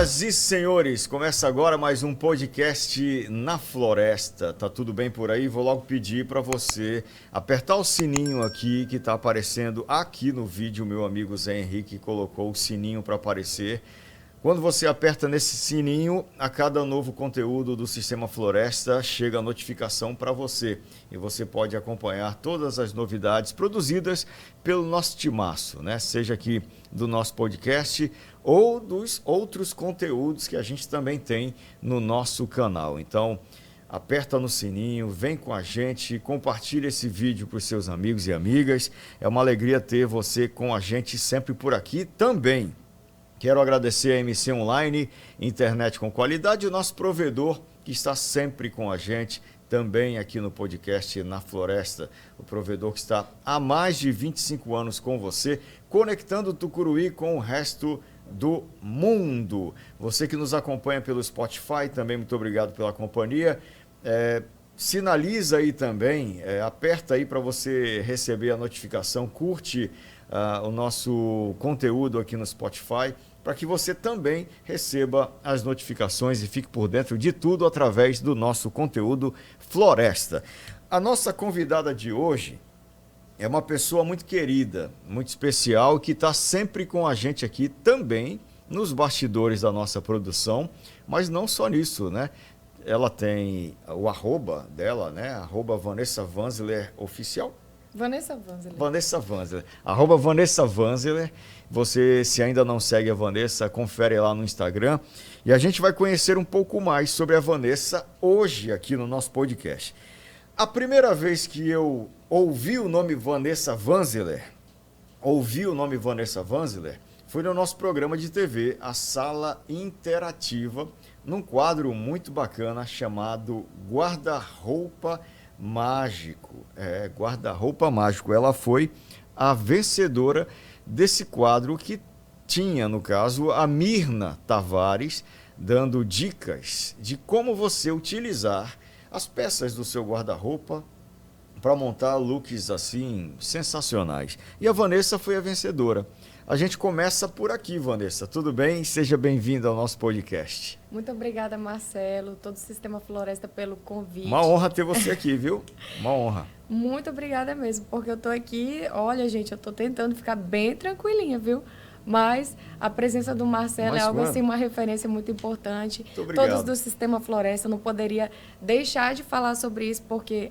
Senhoras e senhores, começa agora mais um podcast na Floresta. Tá tudo bem por aí? Vou logo pedir para você apertar o sininho aqui que está aparecendo aqui no vídeo. Meu amigo Zé Henrique colocou o sininho para aparecer. Quando você aperta nesse sininho, a cada novo conteúdo do Sistema Floresta chega a notificação para você. E você pode acompanhar todas as novidades produzidas pelo nosso timaço, né? Seja aqui do nosso podcast ou dos outros conteúdos que a gente também tem no nosso canal. Então, aperta no sininho, vem com a gente, compartilha esse vídeo para os seus amigos e amigas. É uma alegria ter você com a gente sempre por aqui também. Quero agradecer a MC Online, internet com qualidade, o nosso provedor que está sempre com a gente, também aqui no podcast Na Floresta. O provedor que está há mais de 25 anos com você, conectando o Tucuruí com o resto do mundo. Você que nos acompanha pelo Spotify, também muito obrigado pela companhia. Sinaliza aí também, aperta aí para você receber a notificação, curte o nosso conteúdo aqui no Spotify, para que você também receba as notificações e fique por dentro de tudo através do nosso conteúdo Floresta. A nossa convidada de hoje é uma pessoa muito querida, muito especial, que está sempre com a gente aqui também nos bastidores da nossa produção, mas não só nisso, né? Ela tem o arroba dela, né? Arroba Vanessa Vanzeler Oficial. Vanessa Vanzeler. Vanessa Vanzeler. Arroba Vanessa Vanzeler. Você, se ainda não segue a Vanessa, confere lá no Instagram. E a gente vai conhecer um pouco mais sobre a Vanessa hoje aqui no nosso podcast. A primeira vez que eu ouvi o nome Vanessa Vanzeler, foi no nosso programa de TV, a Sala Interativa, num quadro muito bacana chamado Guarda-Roupa Mágico. Guarda-Roupa Mágico. Ela foi a vencedora desse quadro que tinha, no caso, a Mirna Tavares, dando dicas de como você utilizar as peças do seu guarda-roupa para montar looks assim sensacionais. E a Vanessa foi a vencedora. A gente começa por aqui, Vanessa. Tudo bem? Seja bem-vinda ao nosso podcast. Muito obrigada, Marcelo, todo o Sistema Floresta pelo convite. Uma honra ter você aqui, viu? Uma honra. Muito obrigada mesmo, porque eu tô aqui, olha, gente, eu tô tentando ficar bem tranquilinha, viu? Mas a presença do Marcelo é algo assim, uma referência muito importante. Muito obrigado. Todos do Sistema Floresta, não poderia deixar de falar sobre isso, porque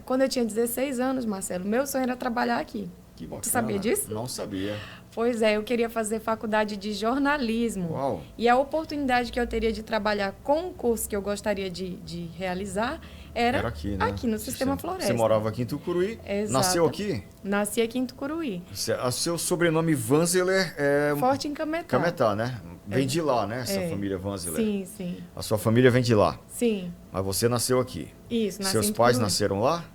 quando eu tinha 16 anos, Marcelo, meu sonho era trabalhar aqui. Que bacana. Tu sabia disso? Não sabia. Pois é, eu queria fazer faculdade de jornalismo. Uau. E a oportunidade que eu teria de trabalhar com o curso que eu gostaria de realizar era aqui, né? Aqui no Sistema Floresta. Você morava aqui em Tucuruí? Exato. Nasceu aqui? Nasci aqui em Tucuruí. O seu sobrenome Vanzeler é... Forte em Cametá. Cametá, né? Vem de lá, né? Essa família Vanzeler. Sim, sim. A sua família vem de lá? Sim. Mas você nasceu aqui? Isso, nasci Seus em pais Tucuruí. nasceram lá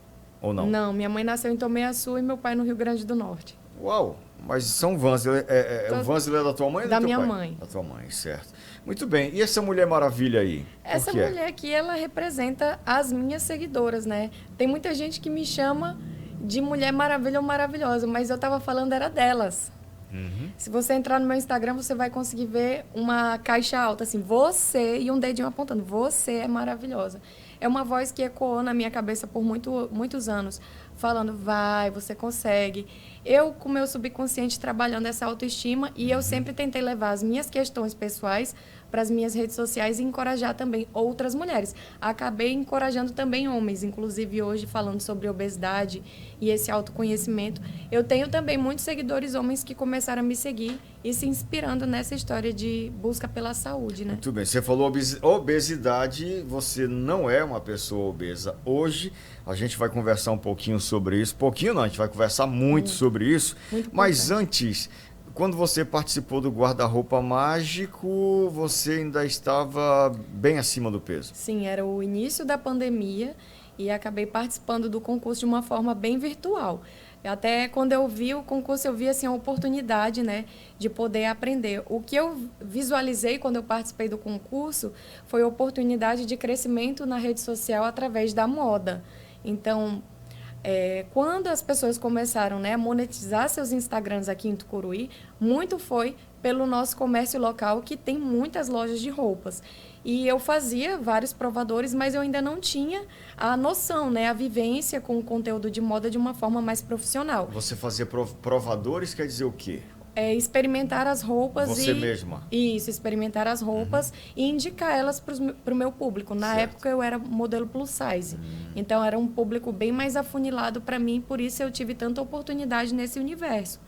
ou não? Não, minha mãe nasceu em Tomé-Açu e meu pai no Rio Grande do Norte. Uau! Mas São Vanzeler, o Vanzeler é da tua mãe ou da do teu minha pai? mãe. Da tua mãe, certo. Muito bem. E essa Mulher Maravilha aí? Essa mulher aqui, ela representa as minhas seguidoras, né? Tem muita gente que me chama de Mulher Maravilha ou Maravilhosa, mas eu tava falando era delas. Uhum. Se você entrar no meu Instagram, você vai conseguir ver uma caixa alta, assim, você, e um dedinho apontando, você é maravilhosa. É uma voz que ecoou na minha cabeça por muitos anos, falando, vai, você consegue. Eu, com o meu subconsciente, trabalhando essa autoestima, e eu sempre tentei levar as minhas questões pessoais para as minhas redes sociais e encorajar também outras mulheres. Acabei encorajando também homens, inclusive hoje falando sobre obesidade e esse autoconhecimento. Eu tenho também muitos seguidores homens que começaram a me seguir e se inspirando nessa história de busca pela saúde, né? Muito bem. Você falou obesidade, você não é uma pessoa obesa. Hoje a gente vai conversar um pouquinho sobre isso. Pouquinho não, a gente vai conversar muito sobre isso. Mas antes, quando você participou do Guarda-Roupa Mágico, você ainda estava bem acima do peso? Sim, era o início da pandemia e acabei participando do concurso de uma forma bem virtual. Até quando eu vi o concurso, eu vi assim, a oportunidade, né, de poder aprender. O que eu visualizei quando eu participei do concurso foi a oportunidade de crescimento na rede social através da moda. Então, Quando as pessoas começaram, né, a monetizar seus Instagrams aqui em Tucuruí, muito foi pelo nosso comércio local, que tem muitas lojas de roupas. E eu fazia vários provadores, mas eu ainda não tinha a noção, né, a vivência com o conteúdo de moda de uma forma mais profissional. Você fazia provadores, quer dizer o quê? Experimentar as roupas Você mesma? Isso, experimentar as roupas e indicar elas para o meu público. Na Certo. época eu era modelo plus size, então era um público bem mais afunilado para mim, por isso eu tive tanta oportunidade nesse universo.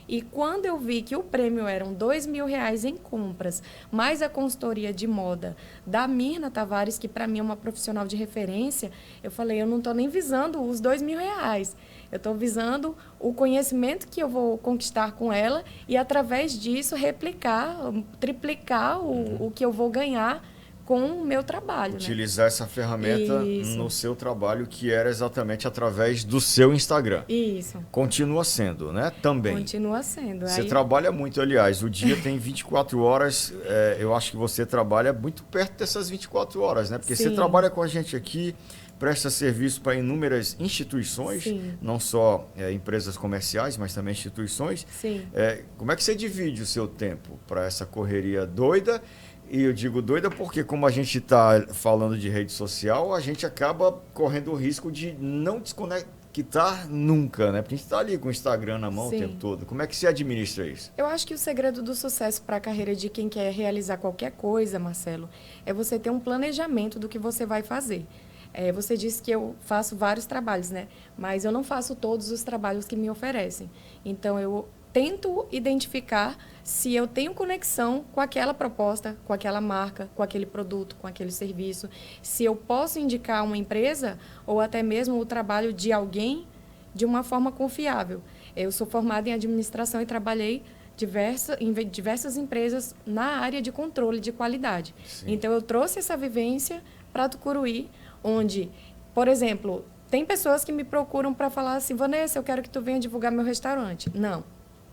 E quando eu vi que o prêmio eram R$ 2.000 em compras, mais a consultoria de moda da Mirna Tavares, que para mim é uma profissional de referência, eu falei, eu não estou nem visando os R$ 2.000. Eu estou visando o conhecimento que eu vou conquistar com ela e, através disso, replicar, triplicar o que eu vou ganhar com o meu trabalho. Utilizar, né, essa ferramenta Isso. no seu trabalho, que era exatamente através do seu Instagram. Isso. Continua sendo, né? Também. Continua sendo. Você trabalha muito, aliás. O dia tem 24 horas. Eu acho que você trabalha muito perto dessas 24 horas, né? Porque Sim. você trabalha com a gente aqui, presta serviço para inúmeras instituições, Sim. não só empresas comerciais, mas também instituições. Sim. Como é que você divide o seu tempo para essa correria doida? E eu digo doida porque, como a gente está falando de rede social, a gente acaba correndo o risco de não desconectar nunca, né? Porque a gente está ali com o Instagram na mão, sim, o tempo todo. Como é que se administra isso? Eu acho que o segredo do sucesso para a carreira de quem quer realizar qualquer coisa, Marcelo, é você ter um planejamento do que você vai fazer. Você disse que eu faço vários trabalhos, né? Mas eu não faço todos os trabalhos que me oferecem. Então, eu tento identificar se eu tenho conexão com aquela proposta, com aquela marca, com aquele produto, com aquele serviço, se eu posso indicar uma empresa ou até mesmo o trabalho de alguém de uma forma confiável. Eu sou formada em administração e trabalhei em diversas empresas na área de controle de qualidade. Sim. Então, eu trouxe essa vivência para Tucuruí, onde, por exemplo, tem pessoas que me procuram para falar assim, Vanessa, eu quero que tu venha divulgar meu restaurante.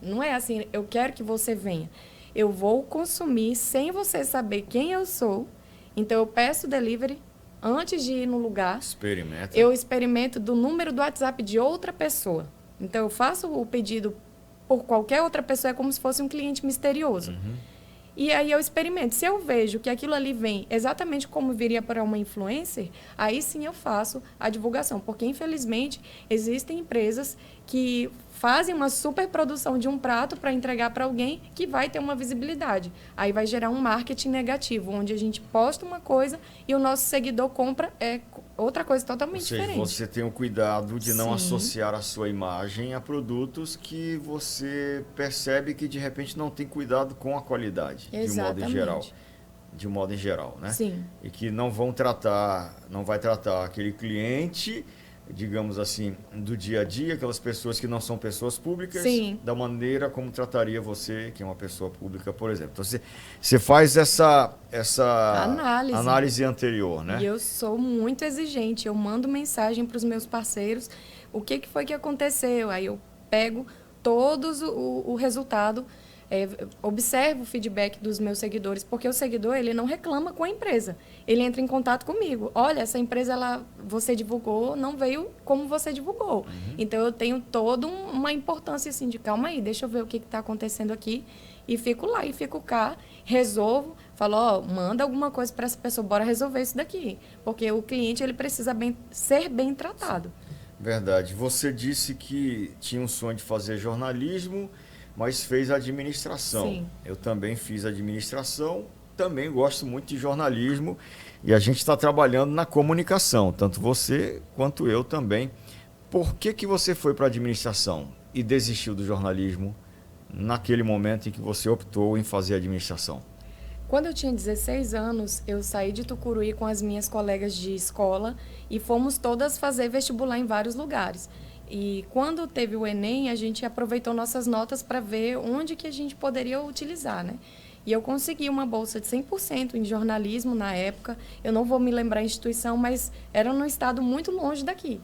Não é assim, eu quero que você venha. Eu vou consumir sem você saber quem eu sou. Então, eu peço delivery antes de ir no lugar. Experimenta. Eu experimento do número do WhatsApp de outra pessoa. Então, eu faço o pedido por qualquer outra pessoa, é como se fosse um cliente misterioso. Uhum. E aí eu experimento. Se eu vejo que aquilo ali vem exatamente como viria para uma influencer, aí sim eu faço a divulgação. Porque, infelizmente, existem empresas que fazem uma superprodução de um prato para entregar para alguém que vai ter uma visibilidade. Aí vai gerar um marketing negativo, onde a gente posta uma coisa e o nosso seguidor compra outra coisa totalmente diferente. Você tem o cuidado de não Sim. associar a sua imagem a produtos que você percebe que, de repente, não tem cuidado com a qualidade, Exatamente. de modo em geral, né? Sim. E que não vai tratar aquele cliente, digamos assim, do dia a dia, aquelas pessoas que não são pessoas públicas, sim, da maneira como trataria você, que é uma pessoa pública, por exemplo. Então, você faz essa análise anterior, né? E eu sou muito exigente. Eu mando mensagem para os meus parceiros, o que foi que aconteceu. Aí eu pego todos o resultado, observo o feedback dos meus seguidores, porque o seguidor, ele não reclama com a empresa. Ele entra em contato comigo. Olha, essa empresa, você divulgou, não veio como você divulgou. Uhum. Então, eu tenho toda uma importância assim de, calma aí, deixa eu ver o que está acontecendo aqui. E fico lá, e fico cá, resolvo, falo, manda alguma coisa para essa pessoa, bora resolver isso daqui. Porque o cliente, ele precisa ser bem tratado. Verdade. Você disse que tinha um sonho de fazer jornalismo, mas fez administração. Sim. Eu também fiz administração, também gosto muito de jornalismo e a gente está trabalhando na comunicação, tanto você quanto eu também. Por que você foi para a administração e desistiu do jornalismo naquele momento em que você optou em fazer administração? Quando eu tinha 16 anos, eu saí de Tucuruí com as minhas colegas de escola e fomos todas fazer vestibular em vários lugares. E quando teve o Enem, a gente aproveitou nossas notas para ver onde que a gente poderia utilizar, né? E eu consegui uma bolsa de 100% em jornalismo na época. Eu não vou me lembrar a instituição, mas era num estado muito longe daqui.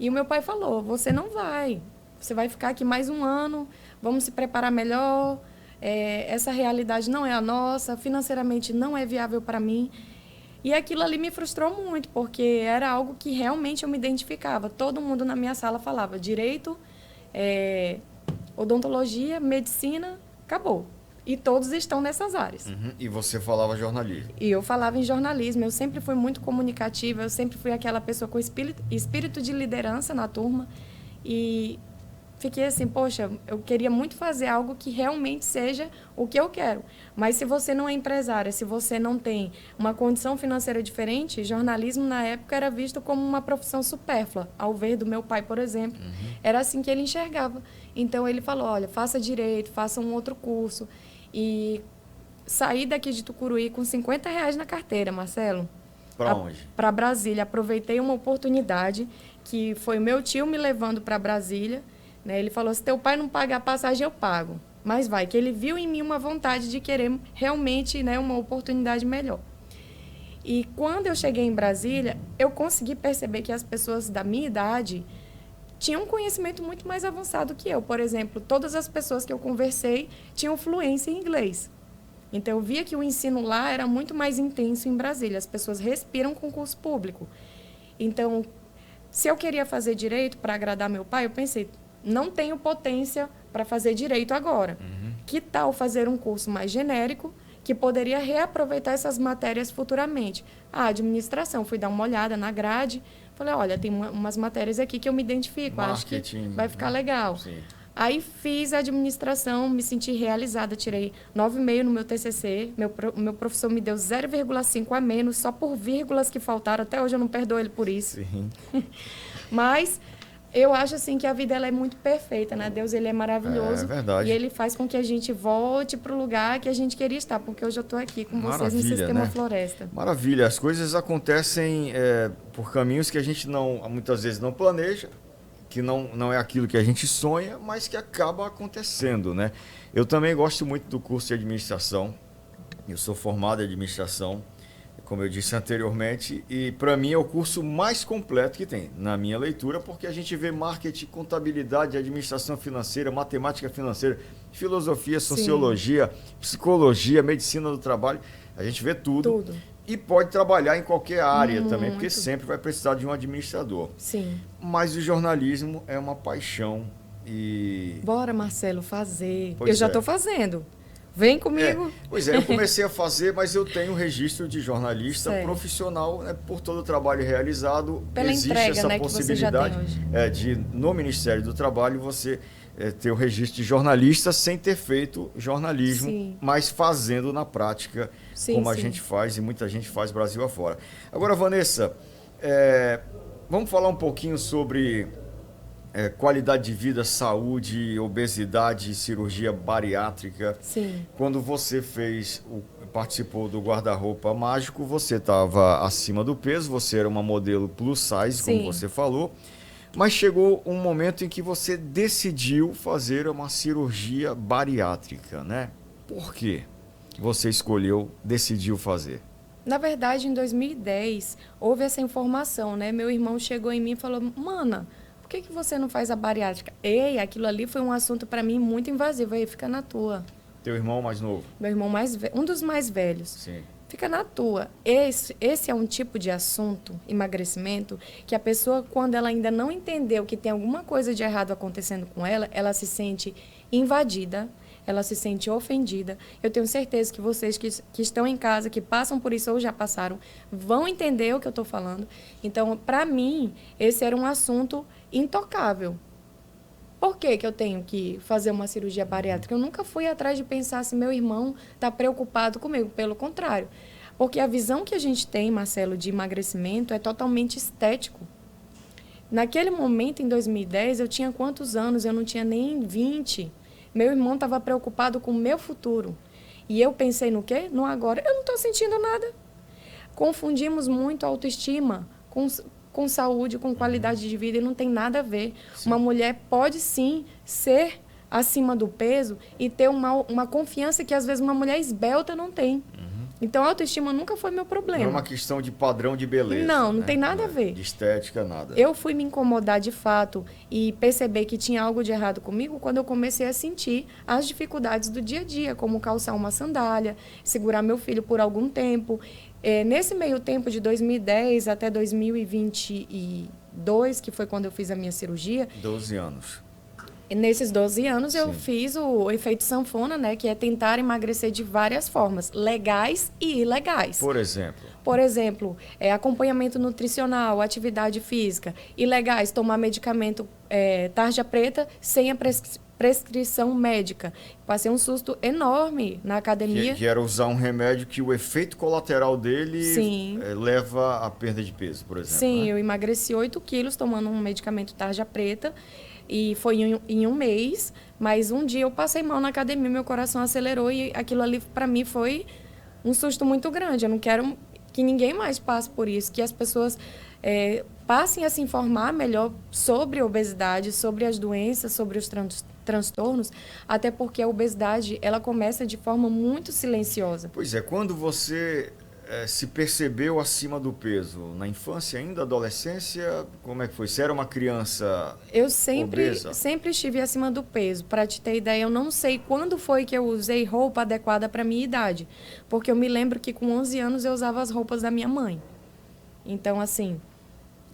E o meu pai falou, você não vai. Você vai ficar aqui mais um ano, vamos se preparar melhor. Essa realidade não é a nossa, financeiramente não é viável para mim. E aquilo ali me frustrou muito, porque era algo que realmente eu me identificava. Todo mundo na minha sala falava direito, odontologia, medicina, acabou. E todos estão nessas áreas. Uhum. E você falava jornalismo. E eu falava em jornalismo. Eu sempre fui muito comunicativa, eu sempre fui aquela pessoa com espírito de liderança na turma. E fiquei assim, poxa, eu queria muito fazer algo que realmente seja o que eu quero. Mas se você não é empresária, se você não tem uma condição financeira diferente, jornalismo na época era visto como uma profissão supérflua. Ao ver do meu pai, por exemplo, era assim que ele enxergava. Então ele falou, olha, faça direito, faça um outro curso. E saí daqui de Tucuruí com R$ 50 na carteira, Marcelo. Para onde? Para Brasília. Aproveitei uma oportunidade que foi o meu tio me levando para Brasília. Né? Ele falou, se teu pai não pagar a passagem, eu pago. Mas vai, que ele viu em mim uma vontade de querer realmente, né, uma oportunidade melhor. E quando eu cheguei em Brasília, eu consegui perceber que as pessoas da minha idade tinham um conhecimento muito mais avançado que eu. Por exemplo, todas as pessoas que eu conversei tinham fluência em inglês. Então, eu via que o ensino lá era muito mais intenso em Brasília. As pessoas respiram concurso público. Então, se eu queria fazer direito para agradar meu pai, eu pensei, não tenho potência para fazer direito agora. Que tal fazer um curso mais genérico que poderia reaproveitar essas matérias futuramente? A administração, fui dar uma olhada na grade, falei, olha, tem umas matérias aqui que eu me identifico, Marketing, acho que vai ficar legal. Sim. Aí fiz a administração, me senti realizada, tirei 9,5 no meu TCC, meu professor me deu 0,5 a menos, só por vírgulas que faltaram, até hoje eu não perdoo ele por isso. Sim. Mas eu acho assim que a vida ela é muito perfeita, né? Deus ele é maravilhoso. É verdade. E ele faz com que a gente volte para o lugar que a gente queria estar, porque hoje eu estou aqui com vocês no Sistema, né? Floresta. Maravilha, as coisas acontecem por caminhos que a gente muitas vezes não planeja, que não é aquilo que a gente sonha, mas que acaba acontecendo, né? Eu também gosto muito do curso de administração. Eu sou formado em administração, como eu disse anteriormente, e para mim é o curso mais completo que tem, na minha leitura, porque a gente vê marketing, contabilidade, administração financeira, matemática financeira, filosofia, sociologia, psicologia, medicina do trabalho, a gente vê tudo. E pode trabalhar em qualquer área também, porque sempre vai precisar de um administrador. Sim. Mas o jornalismo é uma paixão e... Bora, Marcelo, fazer. Eu já estou fazendo. Vem comigo. Pois é, eu comecei a fazer, mas eu tenho registro de jornalista profissional, né, por todo o trabalho realizado. Pela existe entrega, essa né, possibilidade que você já tem hoje. No Ministério do Trabalho você ter o registro de jornalista sem ter feito jornalismo, mas fazendo na prática, como a gente faz e muita gente faz Brasil afora. Agora, Vanessa, vamos falar um pouquinho sobre qualidade de vida, saúde, obesidade, cirurgia bariátrica. Sim. Quando você participou do guarda-roupa mágico, você estava acima do peso, você era uma modelo plus size, como você falou, mas chegou um momento em que você decidiu fazer uma cirurgia bariátrica, né? Por quê? Você decidiu fazer? Na verdade, em 2010, houve essa informação, né? Meu irmão chegou em mim e falou, mana, por que você não faz a bariátrica? Ei, aquilo ali foi um assunto para mim muito invasivo. Aí, fica na tua. Teu irmão mais novo? Meu irmão mais velho, um dos mais velhos. Sim. Fica na tua. Esse é um tipo de assunto, emagrecimento, que a pessoa, quando ela ainda não entendeu que tem alguma coisa de errado acontecendo com ela, ela se sente invadida, ela se sente ofendida. Eu tenho certeza que vocês que estão em casa, que passam por isso ou já passaram, vão entender o que eu estou falando. Então, para mim, esse era um assunto intocável. Por que eu tenho que fazer uma cirurgia bariátrica? Eu nunca fui atrás de pensar se meu irmão está preocupado comigo. Pelo contrário. Porque a visão que a gente tem, Marcelo, de emagrecimento é totalmente estético. Naquele momento, em 2010, eu tinha quantos anos? Eu não tinha nem 20. Meu irmão estava preocupado com o meu futuro. E eu pensei no quê? No agora. Eu não estou sentindo nada. Confundimos muito a autoestima com saúde, com qualidade de vida, e não tem nada a ver. Sim. Uma mulher pode, sim, ser acima do peso e ter uma confiança que, às vezes, uma mulher esbelta não tem. Então, a autoestima nunca foi meu problema. Não é uma questão de padrão de beleza. Não tem nada a ver. De estética, nada. Eu fui me incomodar de fato e perceber que tinha algo de errado comigo quando eu comecei a sentir as dificuldades do dia a dia, como calçar uma sandália, segurar meu filho por algum tempo. Nesse meio tempo, de 2010 até 2022, que foi quando eu fiz a minha cirurgia... 12 anos. Nesses 12 anos, Sim. eu fiz o efeito sanfona, né? Que é tentar emagrecer de várias formas, legais e ilegais. Por exemplo? Por exemplo, acompanhamento nutricional, atividade física. Ilegais, tomar medicamento tarja preta sem a prescrição médica. Passei um susto enorme na academia. Que era usar um remédio que o efeito colateral dele leva à perda de peso, por exemplo. Sim, né? eu emagreci 8 quilos tomando um medicamento tarja preta. E foi em um mês, mas um dia eu passei mal na academia, meu coração acelerou e aquilo ali para mim foi um susto muito grande. Eu não quero que ninguém mais passe por isso, que as pessoas passem a se informar melhor sobre a obesidade, sobre as doenças, sobre os transtornos, até porque a obesidade ela começa de forma muito silenciosa. Pois é, quando você se percebeu acima do peso? Na infância ainda, adolescência? Como é que foi? Você era uma criança eu sempre estive acima do peso. Para te ter ideia, eu não sei quando foi que eu usei roupa adequada para a minha idade. Porque eu me lembro que com 11 anos eu usava as roupas da minha mãe. Então, assim,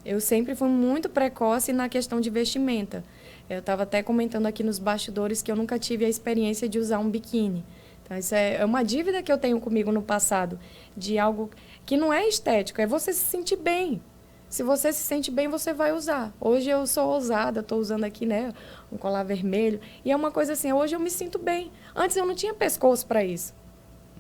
eu sempre fui muito precoce na questão de vestimenta. Eu estava até comentando aqui nos bastidores que eu nunca tive a experiência de usar um biquíni. Então, isso é uma dívida que eu tenho comigo no passado, de algo que não é estético, é você se sentir bem. Se você se sente bem, você vai usar. Hoje eu sou ousada, estou usando aqui, né, um colar vermelho. E é uma coisa assim, hoje eu me sinto bem. Antes eu não tinha pescoço para isso.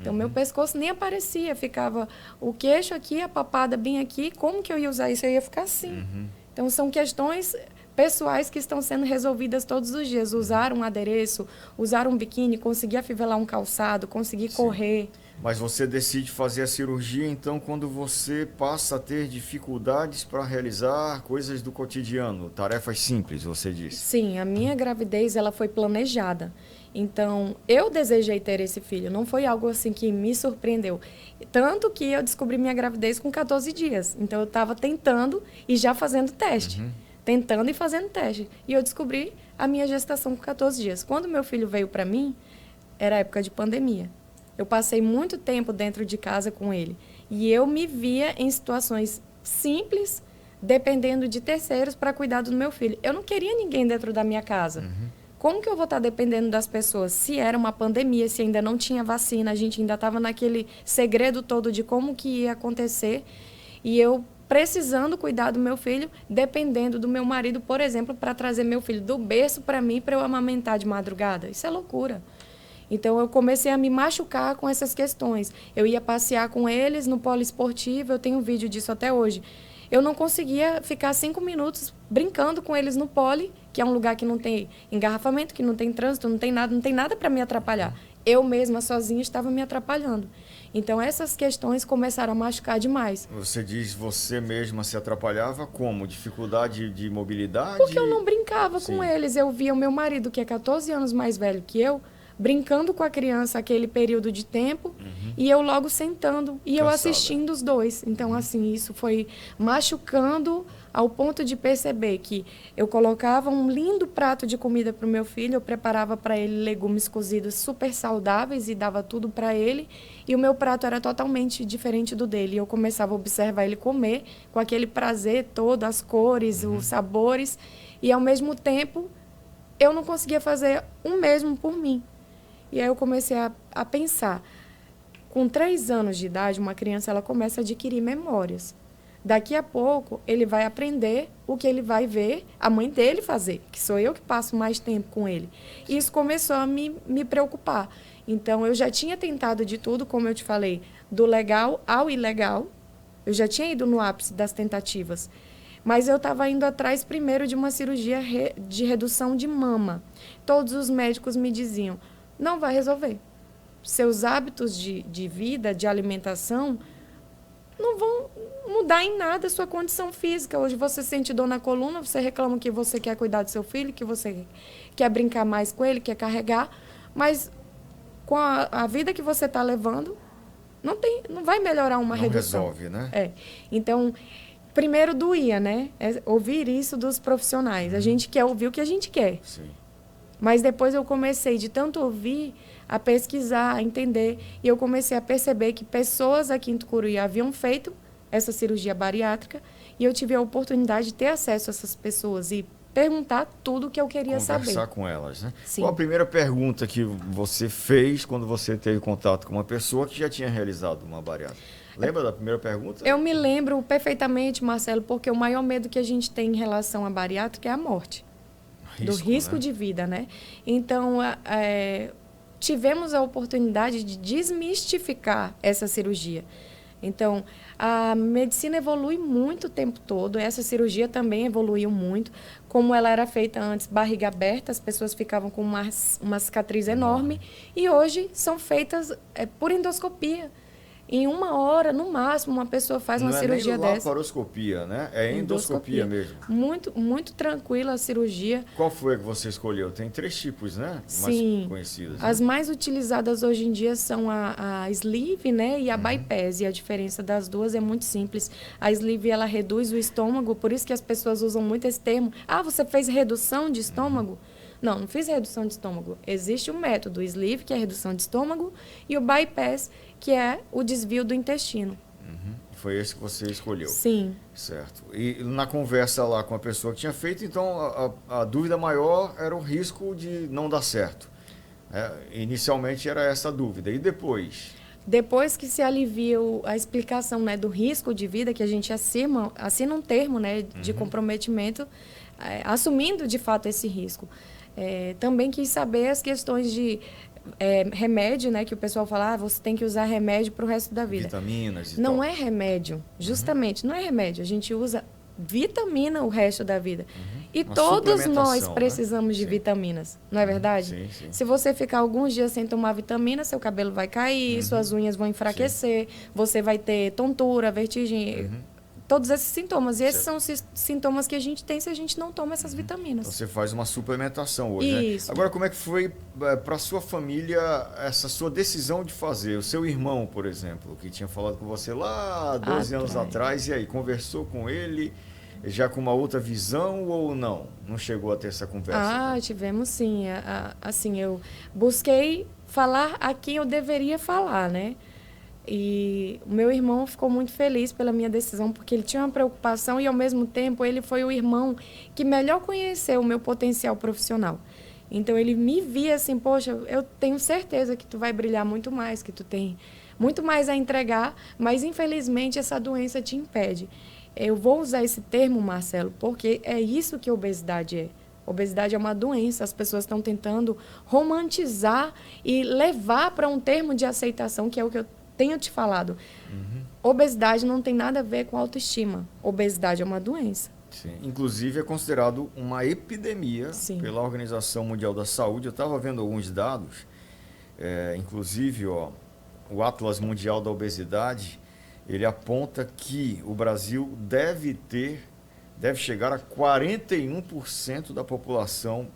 Então, meu pescoço nem aparecia, ficava o queixo aqui, a papada bem aqui. Como que eu ia usar isso? Eu ia ficar assim. Então, são questões pessoais que estão sendo resolvidas todos os dias. Usar um adereço, usar um biquíni, conseguir afivelar um calçado, conseguir correr. Mas você decide fazer a cirurgia, então, quando você passa a ter dificuldades para realizar coisas do cotidiano, tarefas simples, você disse. Sim, a minha gravidez ela foi planejada. Então, eu desejei ter esse filho, não foi algo assim que me surpreendeu. Tanto que eu descobri minha gravidez com 14 dias. Então, eu estava tentando e já fazendo teste. Tentando e fazendo teste. E eu descobri a minha gestação com 14 dias. Quando meu filho veio para mim, era época de pandemia. Eu passei muito tempo dentro de casa com ele. E eu me via em situações simples, dependendo de terceiros para cuidar do meu filho. Eu não queria ninguém dentro da minha casa. Como que eu vou estar dependendo das pessoas? Se era uma pandemia, se ainda não tinha vacina, a gente ainda estava naquele segredo todo de como que ia acontecer. E eu precisando cuidar do meu filho, dependendo do meu marido, por exemplo, para trazer meu filho do berço para mim, para eu amamentar de madrugada. Isso é loucura. Então, eu comecei a me machucar com essas questões. Eu ia passear com eles no polo esportivo, eu tenho um vídeo disso até hoje. Eu não conseguia ficar 5 minutos brincando com eles no pole, que é um lugar que não tem engarrafamento, que não tem trânsito, não tem nada para me atrapalhar. Eu mesma, sozinha, estava me atrapalhando. Então, essas questões começaram a machucar demais. Você diz você mesma se atrapalhava como? Dificuldade de mobilidade? Porque eu não brincava com eles. Eu via o meu marido, que é 14 anos mais velho que eu, brincando com a criança aquele período de tempo, e eu logo sentando, e eu assistindo os dois. Então, assim, isso foi machucando ao ponto de perceber que eu colocava um lindo prato de comida para o meu filho, eu preparava para ele legumes cozidos super saudáveis e dava tudo para ele, e o meu prato era totalmente diferente do dele. E eu começava a observar ele comer com aquele prazer todo, as cores, os sabores, e ao mesmo tempo eu não conseguia fazer o mesmo por mim. E aí eu comecei a pensar, com 3 anos de idade, uma criança ela começa a adquirir memórias. Daqui a pouco, ele vai aprender o que ele vai ver a mãe dele fazer, que sou eu que passo mais tempo com ele. E isso começou a me preocupar. Então, eu já tinha tentado de tudo, como eu te falei, do legal ao ilegal. Eu já tinha ido no ápice das tentativas. Mas eu estava indo atrás primeiro de uma cirurgia de redução de mama. Todos os médicos me diziam, não vai resolver. Seus hábitos de vida, de alimentação, não vão mudar em nada a sua condição física. Hoje você sente dor na coluna, você reclama que você quer cuidar do seu filho, que você quer brincar mais com ele, quer carregar, mas com a vida que você está levando, não vai melhorar uma redução. Não resolve, né? Então, primeiro doía, né? Ouvir isso dos profissionais. A gente quer ouvir o que a gente quer. Sim. Mas depois eu comecei, de tanto ouvir, a pesquisar, a entender. E eu comecei a perceber que pessoas aqui em Tucuruí haviam feito essa cirurgia bariátrica. E eu tive a oportunidade de ter acesso a essas pessoas e perguntar tudo o que eu queria saber. Conversar com elas, né? Sim. Qual a primeira pergunta que você fez quando você teve contato com uma pessoa que já tinha realizado uma bariátrica? Lembra da primeira pergunta? Eu me lembro perfeitamente, Marcelo, porque o maior medo que a gente tem em relação à bariátrica é a morte. Do risco, né, de vida, né? Então, tivemos a oportunidade de desmistificar essa cirurgia. Então, a medicina evolui muito o tempo todo, essa cirurgia também evoluiu muito. Como ela era feita antes, barriga aberta, as pessoas ficavam com uma cicatriz enorme, e hoje são feitas por endoscopia. Em 1 hora, no máximo, uma pessoa faz uma cirurgia dessa. Não é nem laparoscopia, né? É endoscopia mesmo. Muito, muito tranquila a cirurgia. Qual foi a que você escolheu? Tem 3 tipos, né? Sim. Mais conhecidas. As mais utilizadas hoje em dia são a sleeve, né? E a bypass. E a diferença das duas é muito simples. A sleeve, ela reduz o estômago, por isso que as pessoas usam muito esse termo. Ah, você fez redução de estômago? Não, não fiz redução de estômago. Existe o método sleeve, que é a redução de estômago, e o bypass, que é o desvio do intestino. Foi esse que você escolheu? Sim. Certo. E na conversa lá com a pessoa que tinha feito, então a dúvida maior era o risco de não dar certo. Inicialmente era essa a dúvida. E depois? Depois que se alivia a explicação, né, do risco de vida, que a gente assina um termo, né, de comprometimento, assumindo de fato esse risco. Também quis saber as questões de remédio, né? Que o pessoal fala, você tem que usar remédio para o resto da vida. Vitaminas e não tal. é remédio, justamente, não é remédio. A gente usa vitamina o resto da vida. E Uma todos nós né? precisamos de vitaminas, não é verdade? Sim, sim. Se você ficar alguns dias sem tomar vitamina, seu cabelo vai cair, suas unhas vão enfraquecer, você vai ter tontura, vertigem... Todos esses sintomas. E esses são os sintomas que a gente tem se a gente não toma essas vitaminas. Então, você faz uma suplementação hoje, Isso. né? Agora, como é que foi para a sua família essa sua decisão de fazer? O seu irmão, por exemplo, que tinha falado com você lá 12 anos atrás, e aí, conversou com ele já com uma outra visão ou não? Não chegou a ter essa conversa? Tivemos sim. Assim, eu busquei falar a quem eu deveria falar, né? E o meu irmão ficou muito feliz pela minha decisão, porque ele tinha uma preocupação e, ao mesmo tempo, ele foi o irmão que melhor conheceu o meu potencial profissional. Então, ele me via assim, poxa, eu tenho certeza que tu vai brilhar muito mais, que tu tem muito mais a entregar, mas, infelizmente, essa doença te impede. Eu vou usar esse termo, Marcelo, porque é isso que a obesidade é. Obesidade é uma doença, as pessoas estão tentando romantizar e levar para um termo de aceitação, que é o que eu tenho te falado. Obesidade não tem nada a ver com autoestima. Obesidade é uma doença. Sim. Inclusive, é considerado uma epidemia pela Organização Mundial da Saúde. Eu estava vendo alguns dados, inclusive o Atlas Mundial da Obesidade, ele aponta que o Brasil deve chegar a 41% da população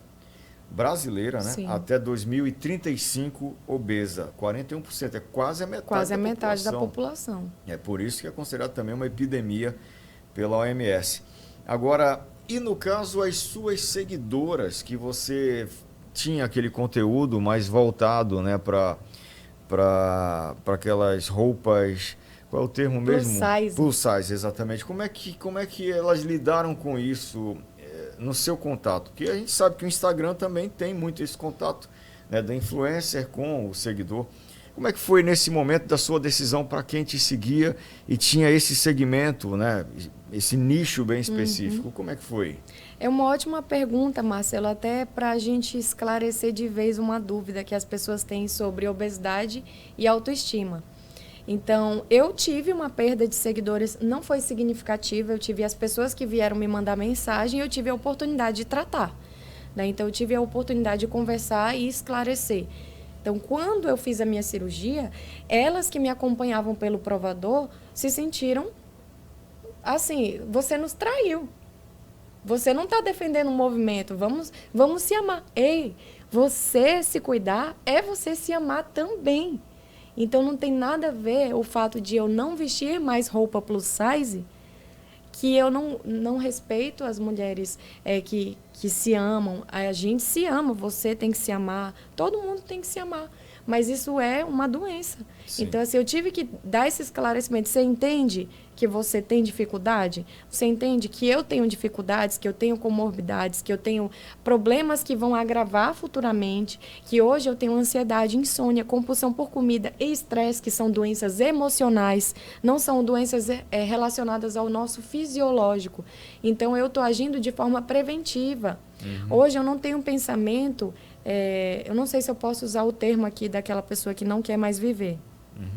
brasileira, né? Até 2035 obesa. 41%, é quase a metade quase a metade da população. É por isso que é considerado também uma epidemia pela OMS. Agora, e no caso as suas seguidoras, que você tinha aquele conteúdo mais voltado, né, para aquelas roupas, qual é o termo mesmo? Plus size. Plus size, exatamente. Como é que elas lidaram com isso no seu contato? Porque a gente sabe que o Instagram também tem muito esse contato, né, da influencer com o seguidor. Como é que foi nesse momento da sua decisão para quem te seguia e tinha esse segmento, né, esse nicho bem específico? Como é que foi? É uma ótima pergunta, Marcelo, até para a gente esclarecer de vez uma dúvida que as pessoas têm sobre obesidade e autoestima. Então, eu tive uma perda de seguidores, não foi significativa, eu tive as pessoas que vieram me mandar mensagem e eu tive a oportunidade de tratar, né? Então, eu tive a oportunidade de conversar e esclarecer. Então, quando eu fiz a minha cirurgia, elas que me acompanhavam pelo provador se sentiram assim, você nos traiu. Você não está defendendo um movimento, vamos se amar. Ei, você se cuidar é você se amar também. Então, não tem nada a ver o fato de eu não vestir mais roupa plus size, que eu não respeito as mulheres que se amam. A gente se ama, você tem que se amar, todo mundo tem que se amar. Mas isso é uma doença. Sim. Então, assim, eu tive que dar esse esclarecimento. Você entende que você tem dificuldade? Você entende que eu tenho dificuldades, que eu tenho comorbidades, que eu tenho problemas que vão agravar futuramente, que hoje eu tenho ansiedade, insônia, compulsão por comida e estresse, que são doenças emocionais, não são doenças relacionadas ao nosso fisiológico. Então, eu estou agindo de forma preventiva. Hoje eu não tenho um pensamento... eu não sei se eu posso usar o termo aqui daquela pessoa que não quer mais viver.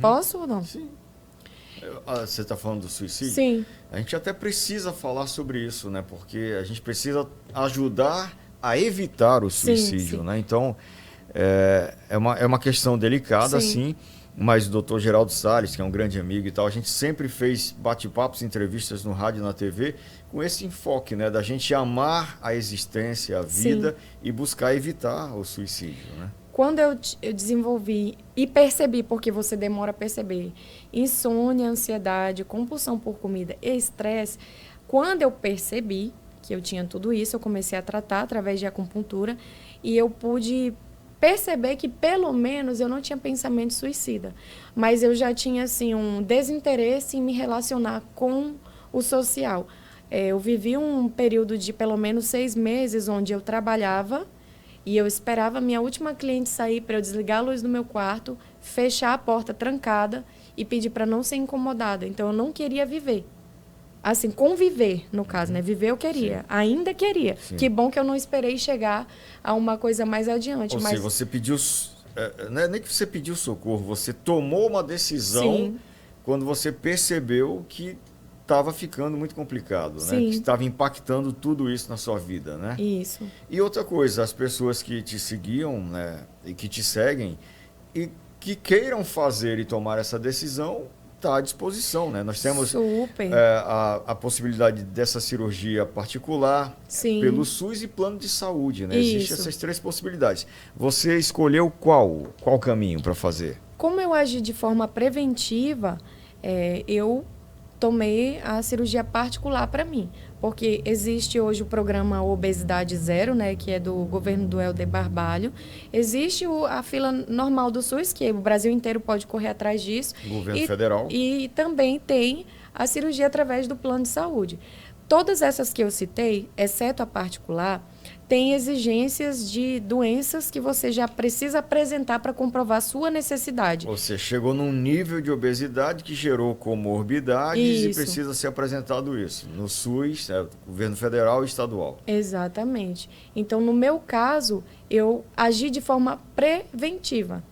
Posso ou não? Sim. Você está falando do suicídio? Sim. A gente até precisa falar sobre isso, né? Porque a gente precisa ajudar a evitar o suicídio, sim. né? Então, é uma questão delicada, sim. Mas o doutor Geraldo Salles, que é um grande amigo e tal, a gente sempre fez bate-papos, entrevistas no rádio e na TV com esse enfoque, né? Da gente amar a existência, a vida e buscar evitar o suicídio, né? Quando eu desenvolvi e percebi, porque você demora a perceber, insônia, ansiedade, compulsão por comida e estresse, quando eu percebi que eu tinha tudo isso, eu comecei a tratar através de acupuntura e eu pude perceber que, pelo menos, eu não tinha pensamento suicida. Mas eu já tinha, assim, um desinteresse em me relacionar com o social. Eu vivi um período de, pelo menos, 6 meses, onde eu trabalhava e eu esperava a minha última cliente sair para eu desligar a luz do meu quarto, fechar a porta trancada e pedir para não ser incomodada. Então, eu não queria viver. Assim, conviver, no caso, né? Viver eu queria. Sim. Ainda queria. Sim. Que bom que eu não esperei chegar a uma coisa mais adiante. Ou seja, você pediu... não é nem que você pediu socorro, você tomou uma decisão quando você percebeu que estava ficando muito complicado, né? Que estava impactando tudo isso na sua vida, né? Isso. E outra coisa, as pessoas que te seguiam, né? E que te seguem e que queiram fazer e tomar essa decisão... está à disposição, né? Nós temos a possibilidade dessa cirurgia particular pelo SUS e plano de saúde, né? Existem essas 3 possibilidades. Você escolheu qual caminho para fazer? Como eu agi de forma preventiva, eu tomei a cirurgia particular para mim, porque existe hoje o programa Obesidade Zero, né, que é do governo do Helder Barbalho. Existe a fila normal do SUS, que o Brasil inteiro pode correr atrás disso. Governo federal. E também tem a cirurgia através do plano de saúde. Todas essas que eu citei, exceto a particular, tem exigências de doenças que você já precisa apresentar para comprovar sua necessidade. Você chegou num nível de obesidade que gerou comorbidades e precisa ser apresentado isso no SUS, governo federal e estadual. Exatamente. Então, no meu caso, eu agi de forma preventiva.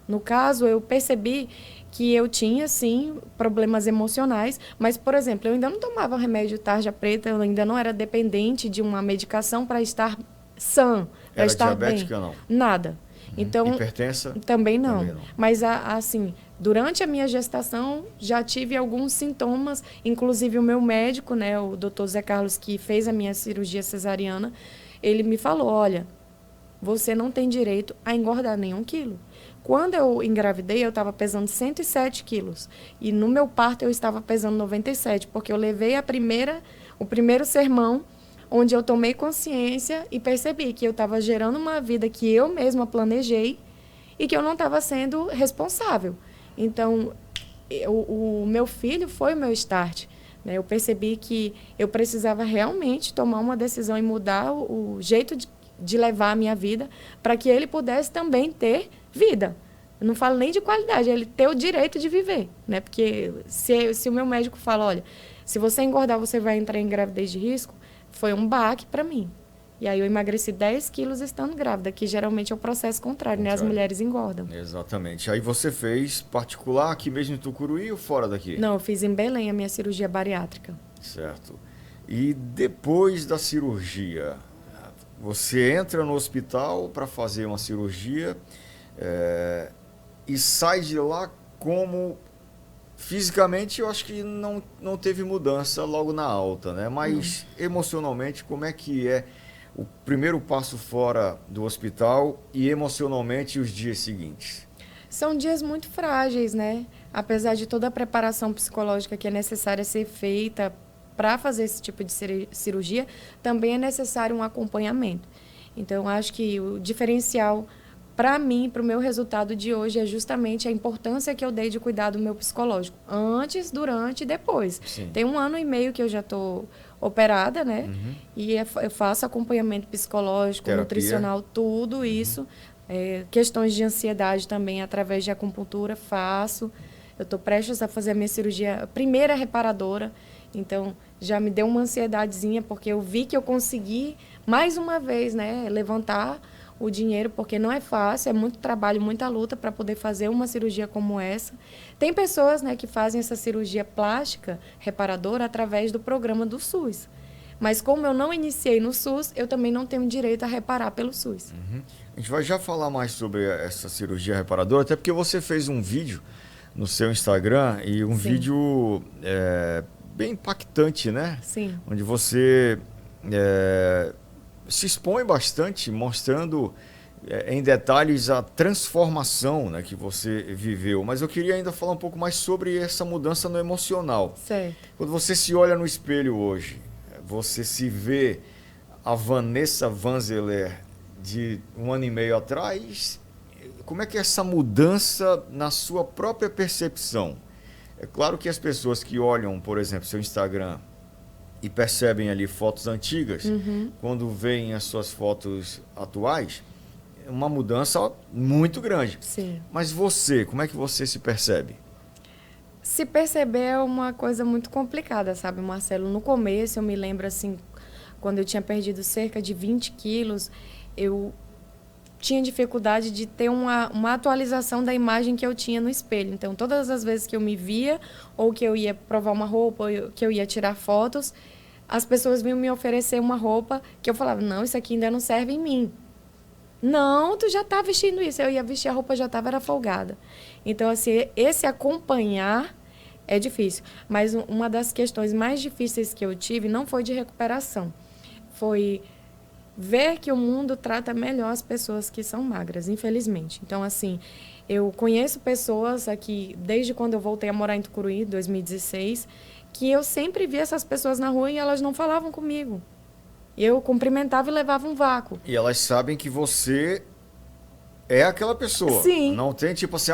No caso, eu percebi que eu tinha, sim, problemas emocionais, mas, por exemplo, eu ainda não tomava remédio tarja preta, eu ainda não era dependente de uma medicação para estar sã, para estar diabética, bem. Não? Nada. Então, hipertensa? Também não. Mas, assim, durante a minha gestação, já tive alguns sintomas, inclusive o meu médico, né, o doutor Zé Carlos, que fez a minha cirurgia cesariana, ele me falou, olha, você não tem direito a engordar nenhum quilo. Quando eu engravidei, eu estava pesando 107 quilos. E no meu parto, eu estava pesando 97, porque eu levei o primeiro sermão, onde eu tomei consciência e percebi que eu estava gerando uma vida que eu mesma planejei e que eu não estava sendo responsável. Então, o meu filho foi o meu start. Né? Eu percebi que eu precisava realmente tomar uma decisão e mudar o jeito de levar a minha vida para que ele pudesse também ter vida. Eu não falo nem de qualidade, ele ter o direito de viver, né? Porque se o meu médico fala, olha, se você engordar, você vai entrar em gravidez de risco, foi um baque para mim. E aí eu emagreci 10 quilos estando grávida, que geralmente é o processo contrário, né? As mulheres engordam. Exatamente. Aí você fez particular aqui mesmo em Tucuruí ou fora daqui? Não, eu fiz em Belém a minha cirurgia bariátrica. Certo. E depois da cirurgia, você entra no hospital para fazer uma cirurgia e sai de lá como... Fisicamente, eu acho que não teve mudança logo na alta, né? Mas emocionalmente, como é que é o primeiro passo fora do hospital e emocionalmente os dias seguintes? São dias muito frágeis, né? Apesar de toda a preparação psicológica que é necessária ser feita para fazer esse tipo de cirurgia, também é necessário um acompanhamento. Então, acho que o diferencial para mim, para o meu resultado de hoje, é justamente a importância que eu dei de cuidar do meu psicológico. Antes, durante e depois. Sim. Tem 1 ano e meio que eu já estou operada, né? E eu faço acompanhamento psicológico, Terapia. nutricional, tudo isso. Questões de ansiedade também, através de acupuntura, faço. Eu estou prestes a fazer a minha cirurgia, a primeira reparadora. Então, já me deu uma ansiedadezinha, porque eu vi que eu consegui, mais uma vez, né, levantar o dinheiro, porque não é fácil, é muito trabalho, muita luta para poder fazer uma cirurgia como essa. Tem pessoas, né, que fazem essa cirurgia plástica reparadora através do programa do SUS. Mas como eu não iniciei no SUS, eu também não tenho direito a reparar pelo SUS. A gente vai já falar mais sobre essa cirurgia reparadora, até porque você fez um vídeo no seu Instagram e um Sim. vídeo bem impactante, né? Sim. Onde você se expõe bastante, mostrando em detalhes a transformação, né, que você viveu. Mas eu queria ainda falar um pouco mais sobre essa mudança no emocional. Certo. Quando você se olha no espelho hoje, você se vê a Vanessa Vanzeler de 1 ano e meio atrás, como é que é essa mudança na sua própria percepção? É claro que as pessoas que olham, por exemplo, seu Instagram e percebem ali fotos antigas, quando veem as suas fotos atuais, é uma mudança muito grande. Sim. Mas você, como é que você se percebe? Se perceber é uma coisa muito complicada, sabe, Marcelo? No começo, eu me lembro, assim, quando eu tinha perdido cerca de 20 quilos, eu tinha dificuldade de ter uma atualização da imagem que eu tinha no espelho. Então, todas as vezes que eu me via, ou que eu ia provar uma roupa, ou que eu ia tirar fotos, as pessoas vinham me oferecer uma roupa que eu falava, não, isso aqui ainda não serve em mim. Não, tu já está vestindo isso. Eu ia vestir a roupa, já estava, era folgada. Então, assim, esse acompanhar é difícil. Mas uma das questões mais difíceis que eu tive não foi de recuperação. Foi ver que o mundo trata melhor as pessoas que são magras, infelizmente. Então, assim, eu conheço pessoas aqui, desde quando eu voltei a morar em Tucuruí, 2016, que eu sempre via essas pessoas na rua e elas não falavam comigo. Eu cumprimentava e levava um vácuo. E elas sabem que você é aquela pessoa. Sim. Não tem tipo assim,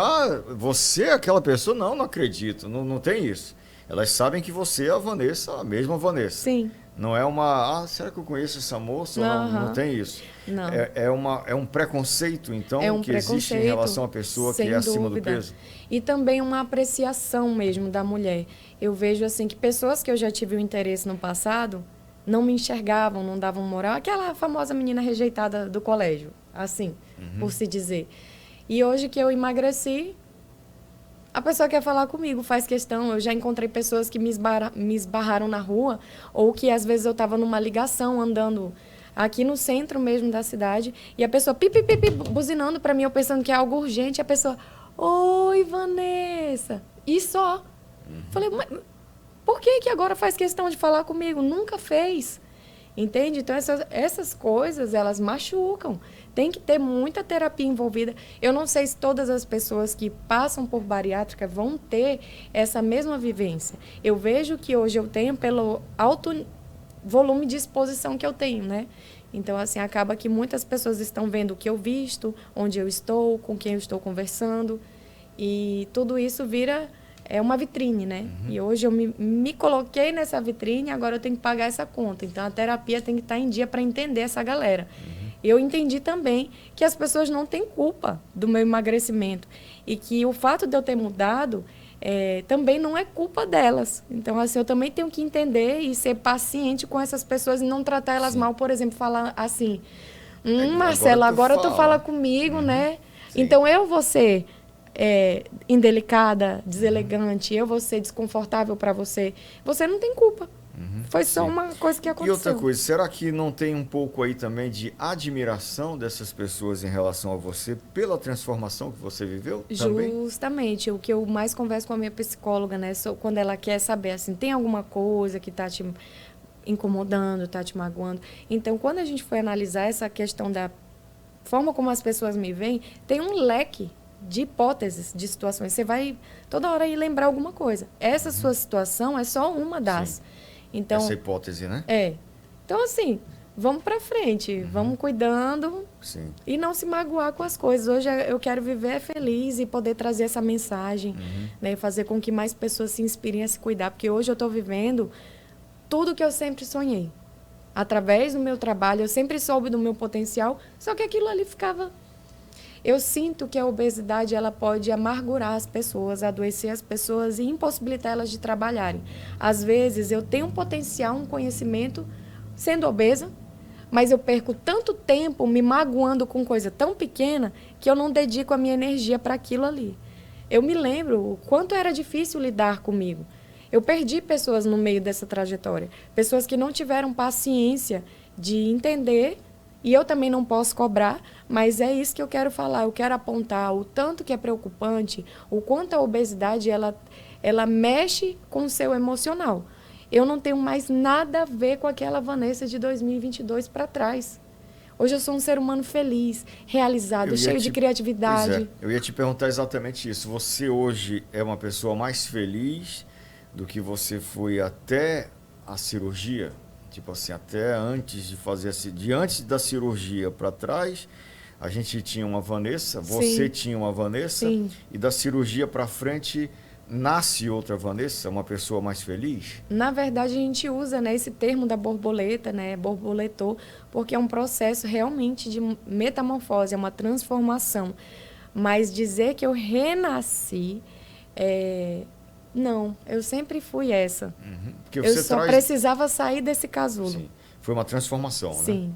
você é aquela pessoa? Não, não acredito. Não tem isso. Elas sabem que você é a Vanessa, a mesma Vanessa. Sim. Não é uma, será que eu conheço essa moça? Não tem isso. Não. É um preconceito, então, É um que existe em relação à pessoa que é acima do peso? E também uma apreciação mesmo da mulher. Eu vejo assim que pessoas que eu já tive um interesse no passado não me enxergavam, não davam moral. Aquela famosa menina rejeitada do colégio, assim, por se dizer. E hoje que eu emagreci, a pessoa quer falar comigo, faz questão. Eu já encontrei pessoas que me esbarraram na rua, ou que às vezes eu estava numa ligação, andando aqui no centro mesmo da cidade, e a pessoa buzinando para mim, eu pensando que é algo urgente, e a pessoa, oi, Vanessa, e só. Falei, mas por que agora faz questão de falar comigo? Nunca fez. Entende? Então, essas coisas, elas machucam. Tem que ter muita terapia envolvida. Eu não sei se todas as pessoas que passam por bariátrica vão ter essa mesma vivência. Eu vejo que hoje eu tenho pelo alto volume de exposição que eu tenho, né? Então, assim, acaba que muitas pessoas estão vendo o que eu visto, onde eu estou, com quem eu estou conversando. E tudo isso vira uma vitrine, né? E hoje eu me coloquei nessa vitrine, agora eu tenho que pagar essa conta. Então, a terapia tem que estar em dia para entender essa galera. Eu entendi também que as pessoas não têm culpa do meu emagrecimento. E que o fato de eu ter mudado também não é culpa delas. Então, assim, eu também tenho que entender e ser paciente com essas pessoas e não tratar elas mal. Por exemplo, falar assim, Marcela, agora tu fala comigo, né? Sim. Então, eu vou ser indelicada, deselegante, eu vou ser desconfortável para você. Você não tem culpa. Foi só uma coisa que aconteceu. E outra coisa, será que não tem um pouco aí também de admiração dessas pessoas em relação a você pela transformação que você viveu também? Justamente. O que eu mais converso com a minha psicóloga, né? Quando ela quer saber, assim, tem alguma coisa que está te incomodando, está te magoando. Então, quando a gente foi analisar essa questão da forma como as pessoas me veem, tem um leque de hipóteses, de situações. Você vai toda hora ir lembrar alguma coisa. Essa sua situação é só uma das. Sim. Então, essa hipótese, né? Então, assim, vamos para frente, vamos cuidando. Sim. E não se magoar com as coisas. Hoje eu quero viver feliz e poder trazer essa mensagem, né? Fazer com que mais pessoas se inspirem a se cuidar. Porque hoje eu estou vivendo tudo que eu sempre sonhei. Através do meu trabalho, eu sempre soube do meu potencial, só que aquilo ali ficava... Eu sinto que a obesidade ela pode amargurar as pessoas, adoecer as pessoas e impossibilitar elas de trabalharem. Às vezes, eu tenho um potencial, um conhecimento, sendo obesa, mas eu perco tanto tempo me magoando com coisa tão pequena que eu não dedico a minha energia para aquilo ali. Eu me lembro o quanto era difícil lidar comigo. Eu perdi pessoas no meio dessa trajetória, pessoas que não tiveram paciência de entender, e eu também não posso cobrar, mas é isso que eu quero falar, eu quero apontar o tanto que é preocupante, o quanto a obesidade ela mexe com o seu emocional. Eu não tenho mais nada a ver com aquela Vanessa de 2022 para trás. Hoje eu sou um ser humano feliz, realizado, cheio de criatividade. Pois é, eu ia te perguntar exatamente isso. Você hoje é uma pessoa mais feliz do que você foi até a cirurgia? Tipo assim, até antes de fazer de antes da cirurgia para trás, a gente tinha uma Vanessa, você tinha uma Vanessa, e da cirurgia para frente nasce outra Vanessa, uma pessoa mais feliz? Na verdade, a gente usa, né, esse termo da borboleta, né, borboletou, porque é um processo realmente de metamorfose, é uma transformação. Mas dizer que eu renasci, não, eu sempre fui essa. Eu só precisava sair desse casulo. Sim. Foi uma transformação, Sim. né?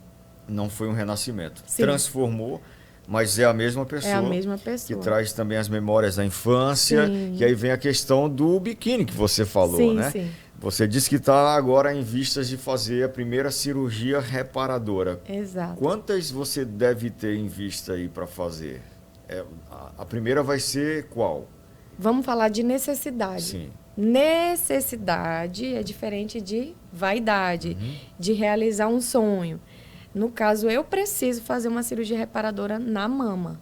Não foi um renascimento. Sim. Transformou, mas é a mesma pessoa. É a mesma pessoa. Que traz também as memórias da infância. Sim. E aí vem a questão do biquíni que você falou, sim, né? Sim. Você disse que está agora em vistas de fazer a primeira cirurgia reparadora. Exato. Quantas você deve ter em vista aí para fazer? A primeira vai ser qual? Vamos falar de necessidade. Sim. Necessidade é diferente de vaidade, de realizar um sonho. No caso, eu preciso fazer uma cirurgia reparadora na mama.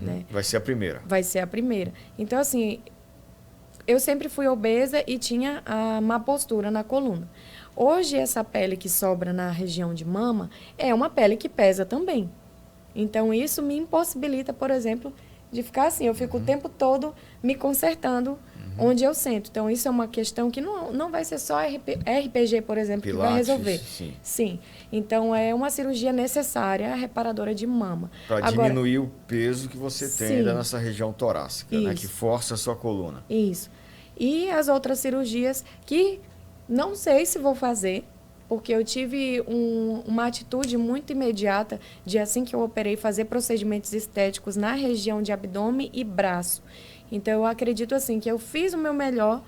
Né? Vai ser a primeira. Vai ser a primeira. Então, assim, eu sempre fui obesa e tinha a má postura na coluna. Hoje, essa pele que sobra na região de mama é uma pele que pesa também. Então, isso me impossibilita, por exemplo, de ficar assim. Eu fico o tempo todo me consertando onde eu sento. Então, isso é uma questão que não vai ser só RPG, por exemplo, Pilates, que vai resolver. Sim. Então, é uma cirurgia necessária, a reparadora de mama. Para diminuir o peso que você tem ainda nessa região torácica, né? Que força a sua coluna. Isso. E as outras cirurgias que não sei se vou fazer, porque eu tive uma atitude muito imediata de, assim que eu operei, fazer procedimentos estéticos na região de abdômen e braço. Então, eu acredito assim que eu fiz o meu melhor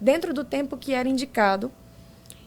dentro do tempo que era indicado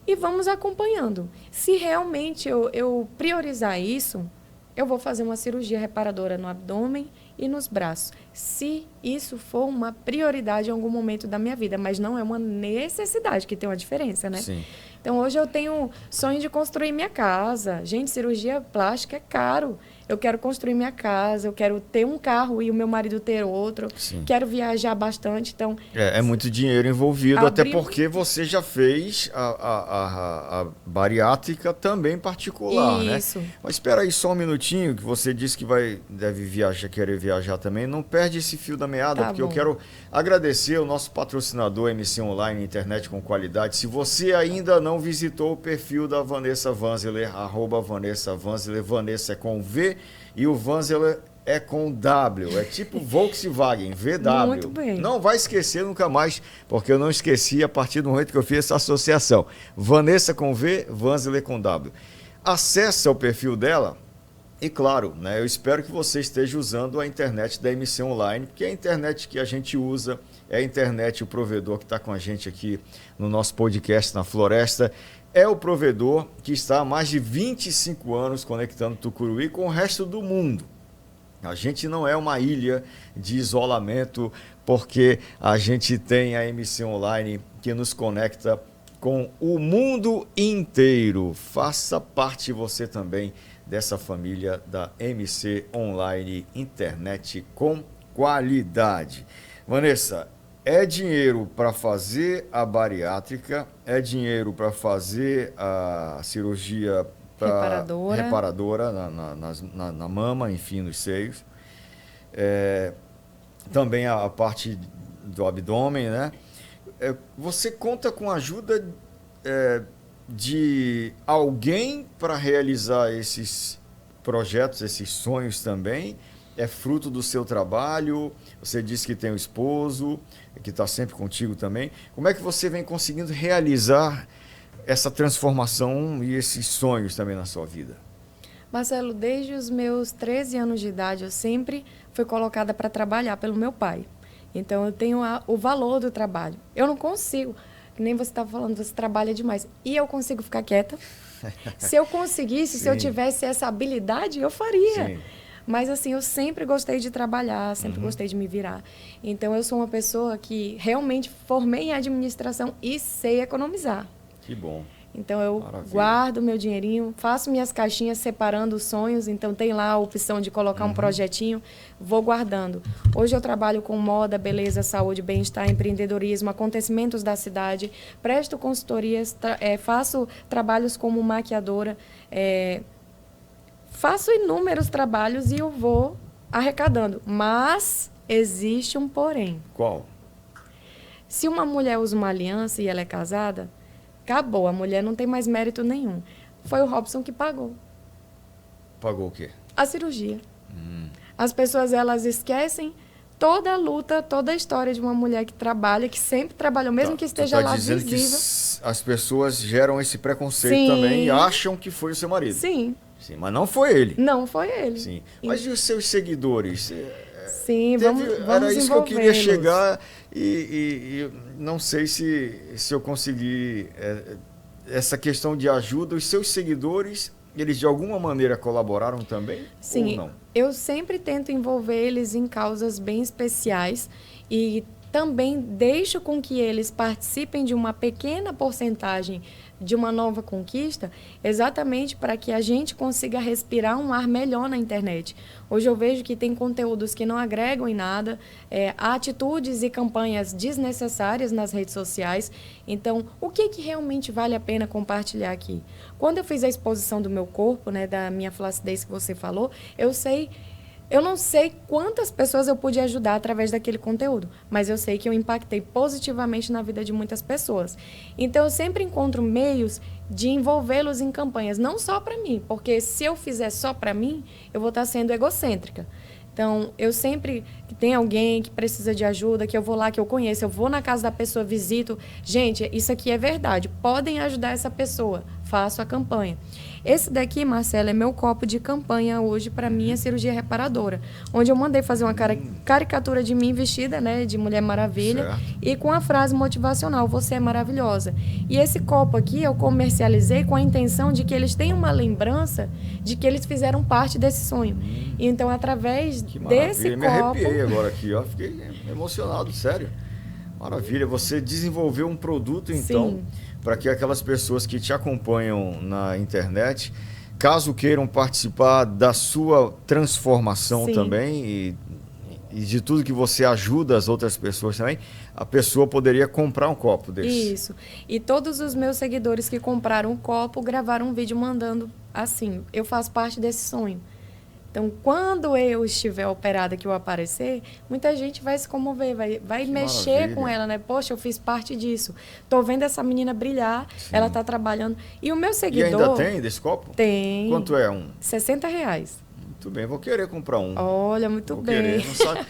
e vamos acompanhando. Se realmente eu priorizar isso, eu vou fazer uma cirurgia reparadora no abdômen e nos braços. Se isso for uma prioridade em algum momento da minha vida, mas não é uma necessidade, que tem uma diferença, né? Sim. Então, hoje eu tenho sonho de construir minha casa. Gente, cirurgia plástica é caro. Eu quero construir minha casa, eu quero ter um carro e o meu marido ter outro. Sim. Quero viajar bastante, então... É muito dinheiro envolvido, até porque você já fez a bariátrica também particular, Isso. Né? Mas espera aí só um minutinho, que você disse que deve viajar, querer viajar também. Não perde esse fio da meada, porque eu quero agradecer o nosso patrocinador MC Online, internet com qualidade. Se você ainda não visitou o perfil da Vanessa Vanzeler, @VanessaVanzeler, Vanessa é com V e o Vanzeler é com W, é tipo Volkswagen, VW. Muito bem. Não vai esquecer nunca mais, porque eu não esqueci a partir do momento que eu fiz essa associação. Vanessa com V, Vanzeler com W. Acesse o perfil dela e, claro, né, eu espero que você esteja usando a internet da MC Online, porque é a internet que a gente usa, é a internet, o provedor que está com a gente aqui no nosso podcast na Floresta, é o provedor que está há mais de 25 anos conectando Tucuruí com o resto do mundo. A gente não é uma ilha de isolamento, porque a gente tem a MC Online que nos conecta com o mundo inteiro. Faça parte você também dessa família da MC Online, internet com qualidade. Vanessa, É dinheiro para fazer a bariátrica, é dinheiro para fazer a cirurgia reparadora na mama, enfim, nos seios. Também a parte do abdômen, né? Você conta com a ajuda de alguém para realizar esses projetos, esses sonhos também? É fruto do seu trabalho? Você disse que tem um esposo, que está sempre contigo também. Como é que você vem conseguindo realizar essa transformação e esses sonhos também na sua vida? Marcelo, desde os meus 13 anos de idade, eu sempre fui colocada para trabalhar pelo meu pai. Então, eu tenho o valor do trabalho. Eu não consigo, que nem você estava falando, você trabalha demais. E eu consigo ficar quieta. Se eu conseguisse, se eu tivesse essa habilidade, eu faria. Sim. Mas, assim, eu sempre gostei de trabalhar, sempre gostei de me virar. Então, eu sou uma pessoa que realmente formei em administração e sei economizar. Que bom. Então, eu Maravilha. guardo meu dinheirinho, faço minhas caixinhas separando os sonhos. Então, tem lá a opção de colocar um projetinho, vou guardando. Hoje eu trabalho com moda, beleza, saúde, bem-estar, empreendedorismo, acontecimentos da cidade, presto consultorias, faço trabalhos como maquiadora, faço inúmeros trabalhos e eu vou arrecadando. Mas existe um porém. Qual? Se uma mulher usa uma aliança e ela é casada, acabou, a mulher não tem mais mérito nenhum. Foi o Robson que pagou. Pagou o quê? A cirurgia. As pessoas, elas esquecem toda a luta, toda a história de uma mulher que trabalha, que sempre trabalhou, mesmo que esteja lá dizendo visível. que as pessoas geram esse preconceito Sim. também e acham que foi o seu marido. Sim, Sim, mas não foi ele. não foi ele. Sim. Mas e os seus seguidores? Sim, vamos Era isso que eu queria envolvê-los. chegar e não sei se eu consegui essa questão de ajuda. Os seus seguidores, eles de alguma maneira colaboraram também? Sim, Ou não? eu sempre tento envolver eles em causas bem especiais e também deixo com que eles participem de uma pequena porcentagem de uma nova conquista, exatamente para que a gente consiga respirar um ar melhor na internet. Hoje eu vejo que tem conteúdos que não agregam em nada, há atitudes e campanhas desnecessárias nas redes sociais. Então, o que realmente vale a pena compartilhar aqui? Quando eu fiz a exposição do meu corpo, né, da minha flacidez que você falou, eu não sei quantas pessoas eu pude ajudar através daquele conteúdo, mas eu sei que eu impactei positivamente na vida de muitas pessoas. Então, eu sempre encontro meios de envolvê-los em campanhas, não só para mim, porque se eu fizer só para mim, eu vou estar sendo egocêntrica. Então, eu sempre que tem alguém que precisa de ajuda, que eu vou lá, que eu conheço, eu vou na casa da pessoa, visito. Gente, isso aqui é verdade. Podem ajudar essa pessoa. Faço a campanha. Esse daqui, Marcelo, é meu copo de campanha hoje para minha cirurgia reparadora, onde eu mandei fazer uma caricatura de mim vestida, né, de Mulher Maravilha, Certo. e com a frase motivacional, você é maravilhosa. E esse copo aqui eu comercializei com a intenção de que eles tenham uma lembrança de que eles fizeram parte desse sonho. Então, através Que maravilha. desse Me copo... arrepiei agora aqui, ó. Fiquei emocionado, sério. Maravilha. Você desenvolveu um produto, então, para que aquelas pessoas que te acompanham na internet, caso queiram participar da sua transformação Sim. também e de tudo que você ajuda as outras pessoas também, a pessoa poderia comprar um copo desse. Isso. E todos os meus seguidores que compraram o copo gravaram um vídeo mandando assim, eu faço parte desse sonho. Então, quando eu estiver operada, que eu aparecer, muita gente vai se comover, vai mexer maravilha. com ela, né? Poxa, eu fiz parte disso. Tô vendo essa menina brilhar, Sim. ela tá trabalhando. E o meu E seguidor... ainda tem desse copo? Tem. Quanto é um? R$60. Muito bem, vou querer comprar um. Olha, muito Vou bem. querer. Não sabe-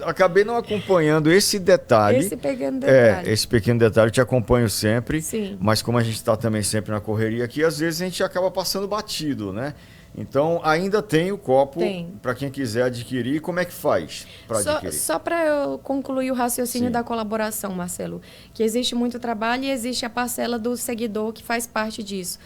acabei não acompanhando esse detalhe. Esse pequeno detalhe. Esse pequeno detalhe eu te acompanho sempre. Sim. Mas como a gente está também sempre na correria aqui, às vezes a gente acaba passando batido, né? Então, ainda tem o copo para quem quiser adquirir. Como é que faz para adquirir? Só para eu concluir o raciocínio Sim. da colaboração, Marcelo, que existe muito trabalho e existe a parcela do seguidor que faz parte disso.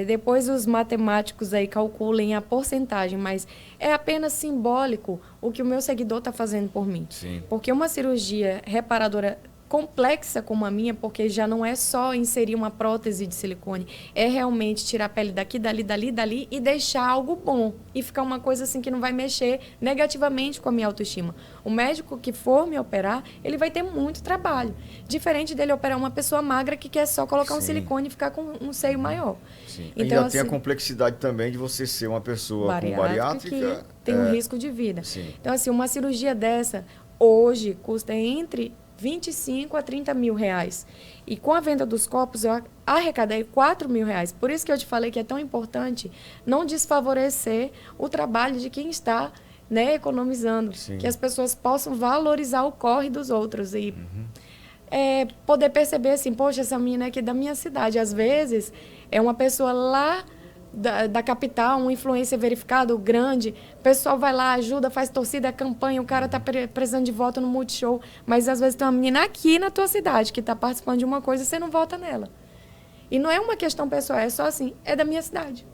Depois os matemáticos aí calculem a porcentagem, mas é apenas simbólico o que o meu seguidor está fazendo por mim. Sim. Porque uma cirurgia reparadora complexa como a minha, porque já não é só inserir uma prótese de silicone, é realmente tirar a pele daqui, dali e deixar algo bom e ficar uma coisa assim que não vai mexer negativamente com a minha autoestima. O médico que for me operar, ele vai ter muito trabalho, diferente dele operar uma pessoa magra que quer só colocar um silicone e ficar com um seio maior. Sim. Então, ainda assim, tem a complexidade também de você ser uma pessoa com bariátrica. Que tem um risco de vida. Sim. Então, assim, uma cirurgia dessa, hoje, custa entre 25 a 30 mil reais. E com a venda dos copos, eu arrecadei 4 mil reais. Por isso que eu te falei que é tão importante não desfavorecer o trabalho de quem está, né, economizando. Sim. Que as pessoas possam valorizar o corre dos outros. E poder perceber assim, poxa, essa menina aqui é da minha cidade. Às vezes, é uma pessoa lá da capital, um influencer verificado, grande, o pessoal vai lá, ajuda, faz torcida, campanha, o cara está precisando de voto no Multishow, mas às vezes tem uma menina aqui na tua cidade que está participando de uma coisa e você não vota nela. E não é uma questão pessoal, é só assim, é da minha cidade.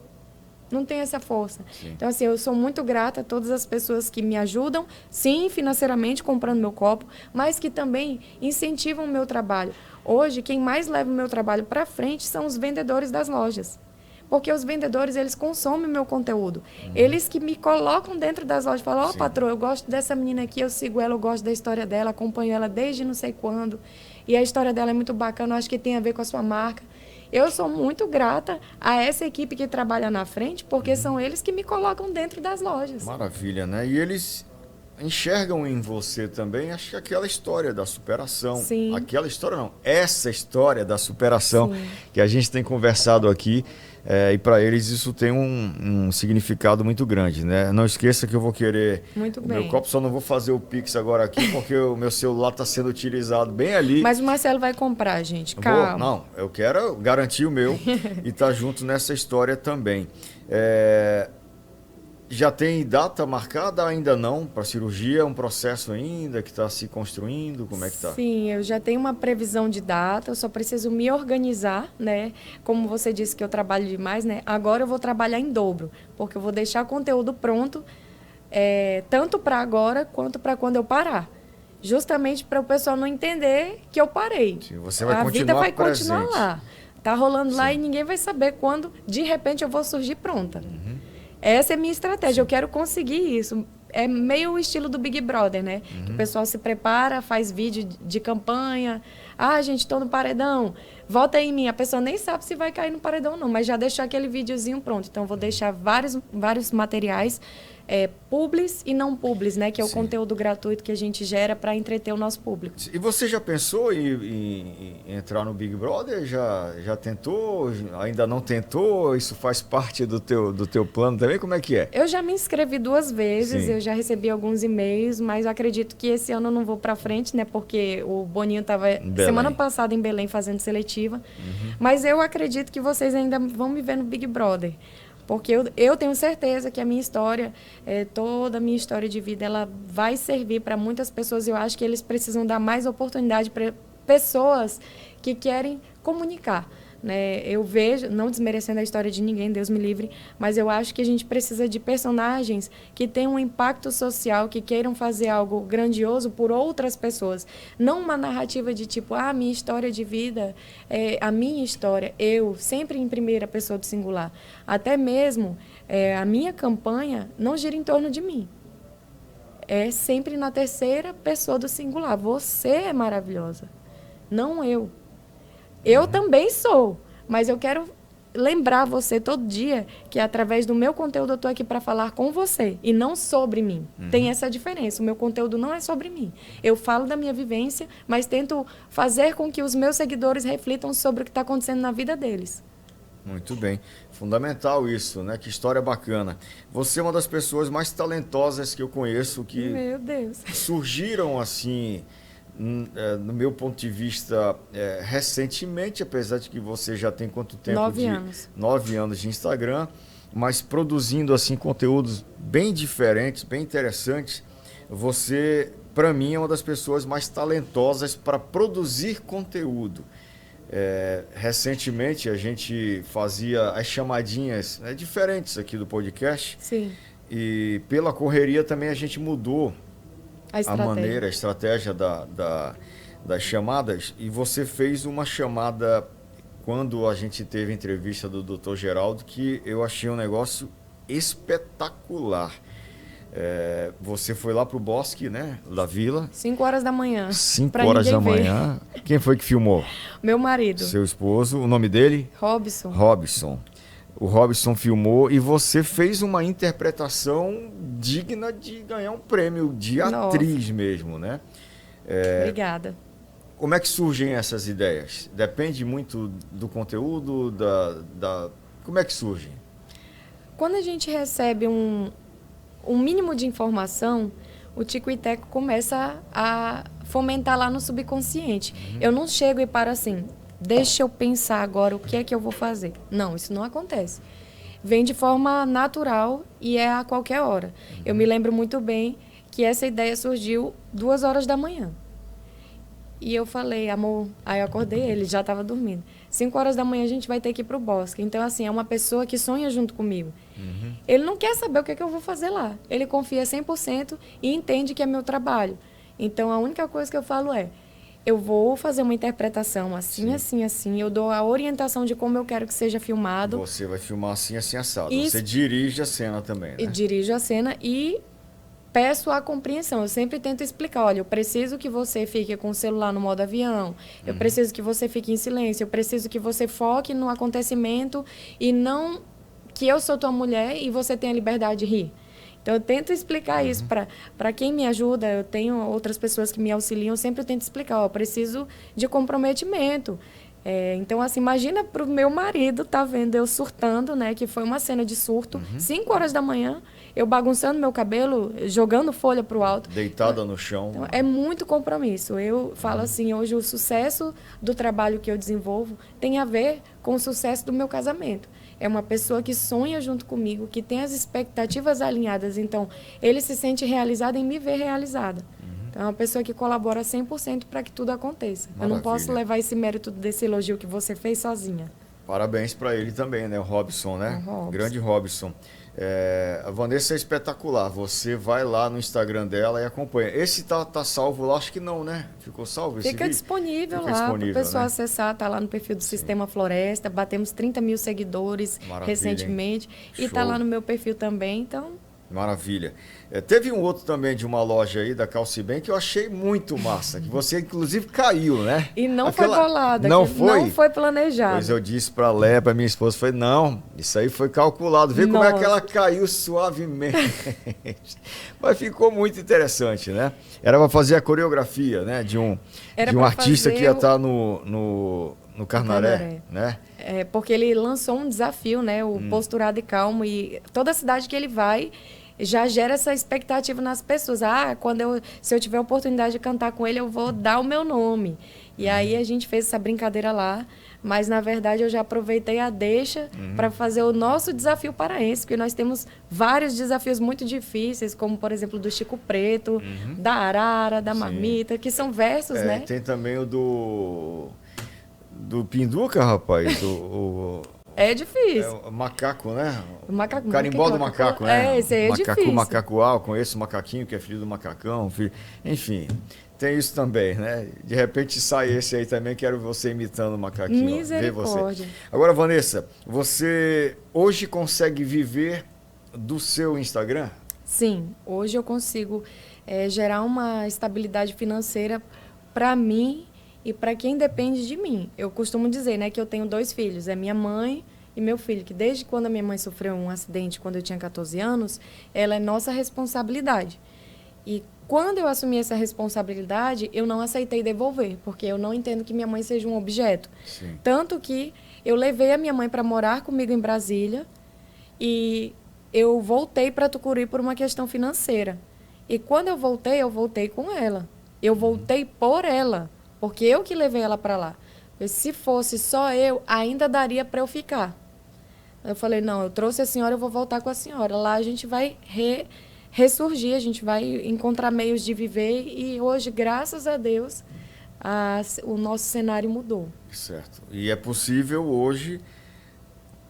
Não tem essa força. Sim. Então, assim, eu sou muito grata a todas as pessoas que me ajudam, sim, financeiramente, comprando meu copo, mas que também incentivam o meu trabalho. Hoje, quem mais leva o meu trabalho para frente são os vendedores das lojas. Porque os vendedores, eles consomem o meu conteúdo. Eles que me colocam dentro das lojas, falam, ó, patroa, eu gosto dessa menina aqui, eu sigo ela, eu gosto da história dela, acompanho ela desde não sei quando. E a história dela é muito bacana, eu acho que tem a ver com a sua marca. Eu sou muito grata a essa equipe que trabalha na frente, porque são eles que me colocam dentro das lojas. Maravilha, né? E eles enxergam em você também, acho que aquela história da superação. Sim. Aquela história não, essa história da superação. Sim. Que a gente tem conversado aqui. E para eles isso tem um significado muito grande, né? Não esqueça que eu vou querer muito o bem. meu copo, só não vou fazer o Pix agora aqui, porque o meu celular está sendo utilizado bem ali. Mas o Marcelo vai comprar, gente, calma. Não, eu quero garantir o meu e estar junto nessa história também. Já tem data marcada? Ainda não? Para cirurgia? É um processo ainda que está se construindo? Como é que está? Sim, eu já tenho uma previsão de data, eu só preciso me organizar, né? Como você disse que eu trabalho demais, né? Agora eu vou trabalhar em dobro, porque eu vou deixar o conteúdo pronto, tanto para agora quanto para quando eu parar. Justamente para o pessoal não entender que eu parei. Sim, você vai a vida vai presente. Continuar lá. Tá rolando Sim. lá e ninguém vai saber quando, de repente, eu vou surgir pronta. Essa é a minha estratégia, eu quero conseguir isso. É meio o estilo do Big Brother, né? Que o pessoal se prepara, faz vídeo de campanha. Ah, gente, estou no paredão, vota aí em mim. A pessoa nem sabe se vai cair no paredão ou não, mas já deixou aquele videozinho pronto. Então, vou deixar vários materiais, publis e não publis, né? Que é o conteúdo gratuito que a gente gera para entreter o nosso público. E você já pensou em entrar no Big Brother? Já tentou? Ainda não tentou? Isso faz parte do teu plano também? Como é que é? Eu já me inscrevi 2 vezes, Sim. eu já recebi alguns e-mails, mas eu acredito que esse ano eu não vou para frente, né? Porque o Boninho estava semana passada em Belém fazendo seletiva. Mas eu acredito que vocês ainda vão me ver no Big Brother. Porque eu tenho certeza que a minha história, toda a minha história de vida, ela vai servir para muitas pessoas. Eu acho que eles precisam dar mais oportunidade para pessoas que querem comunicar, né? Eu vejo, não desmerecendo a história de ninguém, Deus me livre, mas eu acho que a gente precisa de personagens que tenham um impacto social, que queiram fazer algo grandioso por outras pessoas. Não uma narrativa de tipo, minha história de vida, a minha história, eu, sempre em primeira pessoa do singular. Até mesmo a minha campanha não gira em torno de mim. É sempre na terceira pessoa do singular. Você é maravilhosa, não eu. Eu também sou, mas eu quero lembrar você todo dia que através do meu conteúdo eu estou aqui para falar com você e não sobre mim. Tem essa diferença, o meu conteúdo não é sobre mim. Eu falo da minha vivência, mas tento fazer com que os meus seguidores reflitam sobre o que está acontecendo na vida deles. Muito bem. Fundamental isso, né? Que história bacana. Você é uma das pessoas mais talentosas que eu conheço, que Meu Deus. surgiram assim... no meu ponto de vista, recentemente, apesar de que você já tem quanto tempo? 9 anos. 9 anos de Instagram, mas produzindo assim conteúdos bem diferentes, bem interessantes. Você, para mim, é uma das pessoas mais talentosas para produzir conteúdo. Recentemente a gente fazia as chamadinhas diferentes aqui do podcast. Sim. E pela correria também a gente mudou a estratégia das chamadas, e você fez uma chamada quando a gente teve a entrevista do Dr. Geraldo, que eu achei um negócio espetacular. Você foi lá pro bosque, né, da vila. 5 horas da manhã. 5 horas da manhã. Quem foi que filmou? Meu marido. Seu esposo. O nome dele? Robson. Robson. O Robson filmou e você fez uma interpretação digna de ganhar um prêmio de atriz mesmo, né? Obrigada. Como é que surgem essas ideias? Depende muito do conteúdo, Como é que surgem? Quando a gente recebe um mínimo de informação, o Tico e Teco começa a fomentar lá no subconsciente. Eu não chego e paro assim, deixa eu pensar agora o que é que eu vou fazer. Não, isso não acontece. Vem de forma natural e é a qualquer hora. Eu me lembro muito bem que essa ideia surgiu 2 horas da manhã. E eu falei, amor, aí eu acordei, ele já estava dormindo. 5 horas da manhã a gente vai ter que ir para o bosque. Então, assim, é uma pessoa que sonha junto comigo. Ele não quer saber o que é que eu vou fazer lá. Ele confia 100% e entende que é meu trabalho. Então, a única coisa que eu falo é, eu vou fazer uma interpretação assim, Sim. assim, assim. Eu dou a orientação de como eu quero que seja filmado. Você vai filmar assim, assim, assado. Isso. Você dirige a cena também, né? E dirijo a cena e peço a compreensão. Eu sempre tento explicar, olha, eu preciso que você fique com o celular no modo avião, eu preciso que você fique em silêncio, eu preciso que você foque no acontecimento e não que eu sou tua mulher e você tem a liberdade de rir. Então, eu tento explicar isso para quem me ajuda. Eu tenho outras pessoas que me auxiliam, eu sempre tento explicar, ó, eu preciso de comprometimento. Então, assim, imagina para o meu marido tá vendo eu surtando, né? Que foi uma cena de surto, 5 horas da manhã, eu bagunçando meu cabelo, jogando folha para o alto. Deitada no chão. Então, é muito compromisso. Eu falo assim, hoje o sucesso do trabalho que eu desenvolvo tem a ver com o sucesso do meu casamento. É uma pessoa que sonha junto comigo, que tem as expectativas alinhadas. Então, ele se sente realizado em me ver realizada. Então, é uma pessoa que colabora 100% para que tudo aconteça. Maravilha. Eu não posso levar esse mérito desse elogio que você fez sozinha. Parabéns para ele também, né? O Robson, né? O Robson. Grande Robson. A Vanessa é espetacular. Você vai lá no Instagram dela e acompanha. Esse tá salvo lá? Acho que não, né? Ficou salvo esse Fica vídeo? disponível Fica lá para o disponível, pessoal né? acessar. Está lá no perfil do Sistema Floresta. Batemos 30 mil seguidores Maravilha, recentemente. hein? E está Show. lá no meu perfil também. Então, Maravilha. Teve um outro também de uma loja aí, da Calcibem, que eu achei muito massa. Que você, inclusive, caiu, né? e não foi bolada. Não que foi? Não foi planejado. Pois eu disse para Léa, para minha esposa, foi não, isso aí foi calculado. Vê como é que ela caiu suavemente. Mas ficou muito interessante, né? Era para fazer a coreografia, né? De um artista que ia estar no Carnaré, né? Porque ele lançou um desafio, né? O Posturado e Calmo. E toda cidade que ele vai já gera essa expectativa nas pessoas. Se eu tiver a oportunidade de cantar com ele, eu vou dar o meu nome. E aí a gente fez essa brincadeira lá. Mas, na verdade, eu já aproveitei a deixa para fazer o nosso desafio paraense, porque nós temos vários desafios muito difíceis, como, por exemplo, do Chico Preto, da Arara, da Marmita, que são versos, né? Tem também o do Pinduca, rapaz. É difícil. O macaco, né? O macaco, o carimbó do macaco, né? Esse aí é difícil. Macaco, eu conheço o macaquinho, que é filho do macacão. Enfim, tem isso também, né? De repente sai esse aí também, quero você imitando o macaquinho. Misericórdia. Ver você. Agora, Vanessa, você hoje consegue viver do seu Instagram? Sim, hoje eu consigo gerar uma estabilidade financeira para mim e para quem depende de mim. Eu costumo dizer, né, que eu tenho 2 filhos, é minha mãe e meu filho, que desde quando a minha mãe sofreu um acidente, quando eu tinha 14 anos, ela é nossa responsabilidade. E quando eu assumi essa responsabilidade, eu não aceitei devolver, porque eu não entendo que minha mãe seja um objeto. Sim. Tanto que eu levei a minha mãe para morar comigo em Brasília e eu voltei para Tucuruí por uma questão financeira. E quando eu voltei com ela. Eu voltei por ela. Porque eu que levei ela para lá. Se fosse só eu, ainda daria para eu ficar. Eu falei, não, eu trouxe a senhora, eu vou voltar com a senhora. Lá a gente vai ressurgir, a gente vai encontrar meios de viver. E hoje, graças a Deus, o nosso cenário mudou. Certo. E é possível hoje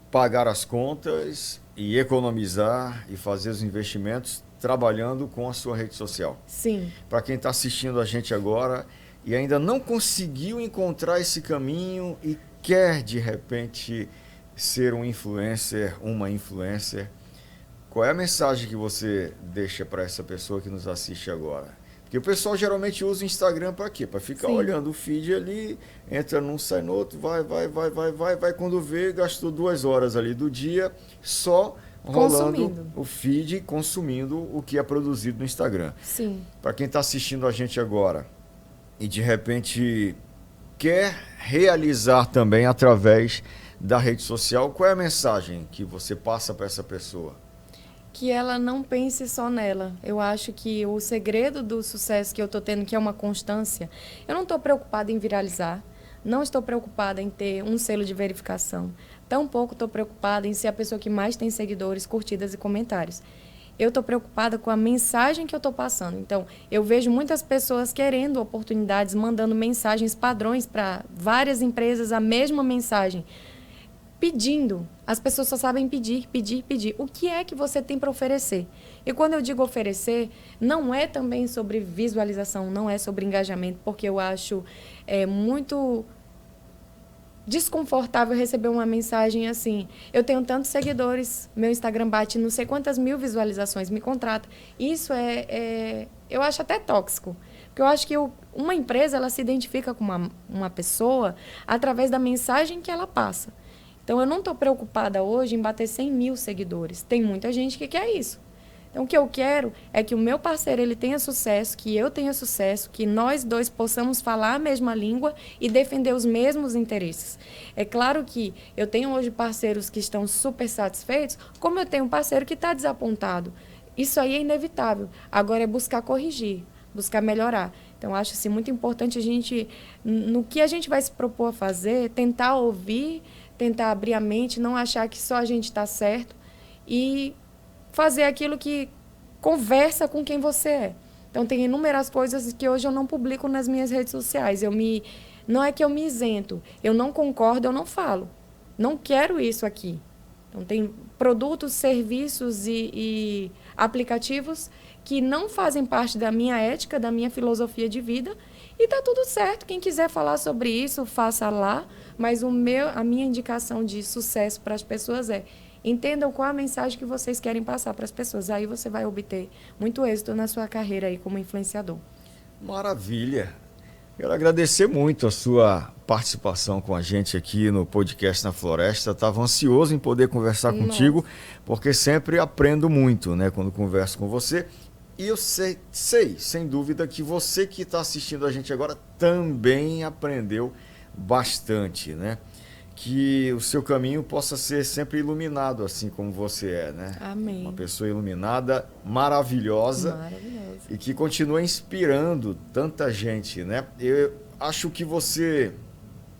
pagar as contas e economizar e fazer os investimentos trabalhando com a sua rede social. Sim. Para quem está assistindo a gente agora, e ainda não conseguiu encontrar esse caminho e quer, de repente, ser um influencer, uma influencer, qual é a mensagem que você deixa para essa pessoa que nos assiste agora? Porque o pessoal geralmente usa o Instagram para quê? Para ficar Sim. olhando o feed ali, entra num, sai no outro, vai, quando vê, gastou 2 horas ali do dia só rolando Consumindo. o feed, consumindo o que é produzido no Instagram. Sim. Para quem está assistindo a gente agora e de repente quer realizar também através da rede social, qual é a mensagem que você passa para essa pessoa? Que ela não pense só nela. Eu acho que o segredo do sucesso que eu estou tendo, que é uma constância, eu não estou preocupada em viralizar, não estou preocupada em ter um selo de verificação, tampouco estou preocupada em ser a pessoa que mais tem seguidores, curtidas e comentários. Eu estou preocupada com a mensagem que eu estou passando. Então, eu vejo muitas pessoas querendo oportunidades, mandando mensagens padrões para várias empresas, a mesma mensagem, pedindo. As pessoas só sabem pedir, pedir, pedir. O que é que você tem para oferecer? E quando eu digo oferecer, não é também sobre visualização, não é sobre engajamento, porque eu acho muito desconfortável receber uma mensagem assim: eu tenho tantos seguidores, meu Instagram bate não sei quantas mil visualizações, me contrata. Isso eu acho até tóxico. Porque eu acho que uma empresa, ela se identifica com uma pessoa através da mensagem que ela passa. Então, eu não estou preocupada hoje em bater 100 mil seguidores. Tem muita gente que quer isso. Então, o que eu quero é que o meu parceiro ele tenha sucesso, que eu tenha sucesso, que nós dois possamos falar a mesma língua e defender os mesmos interesses. É claro que eu tenho hoje parceiros que estão super satisfeitos, como eu tenho um parceiro que está desapontado. Isso aí é inevitável. Agora é buscar corrigir, buscar melhorar. Então, acho assim, muito importante a gente, no que a gente vai se propor a fazer, tentar ouvir, tentar abrir a mente, não achar que só a gente está certo e fazer aquilo que conversa com quem você é. Então, tem inúmeras coisas que hoje eu não publico nas minhas redes sociais. Não é que eu me isento, eu não concordo, eu não falo. Não quero isso aqui. Então, tem produtos, serviços e aplicativos que não fazem parte da minha ética, da minha filosofia de vida, e está tudo certo. Quem quiser falar sobre isso, faça lá. Mas a minha indicação de sucesso para as pessoas é: entendam qual a mensagem que vocês querem passar para as pessoas. Aí você vai obter muito êxito na sua carreira aí como influenciador. Maravilha! Quero agradecer muito a sua participação com a gente aqui no podcast Na Floresta. Estava ansioso em poder conversar contigo, porque sempre aprendo muito, né, quando converso com você. E eu sei, sem dúvida, que você que está assistindo a gente agora também aprendeu bastante, né? Que o seu caminho possa ser sempre iluminado, assim como você é, né? Amém. Uma pessoa iluminada, maravilhosa. Maravilhosa. E que continua inspirando tanta gente, né? Eu acho que você,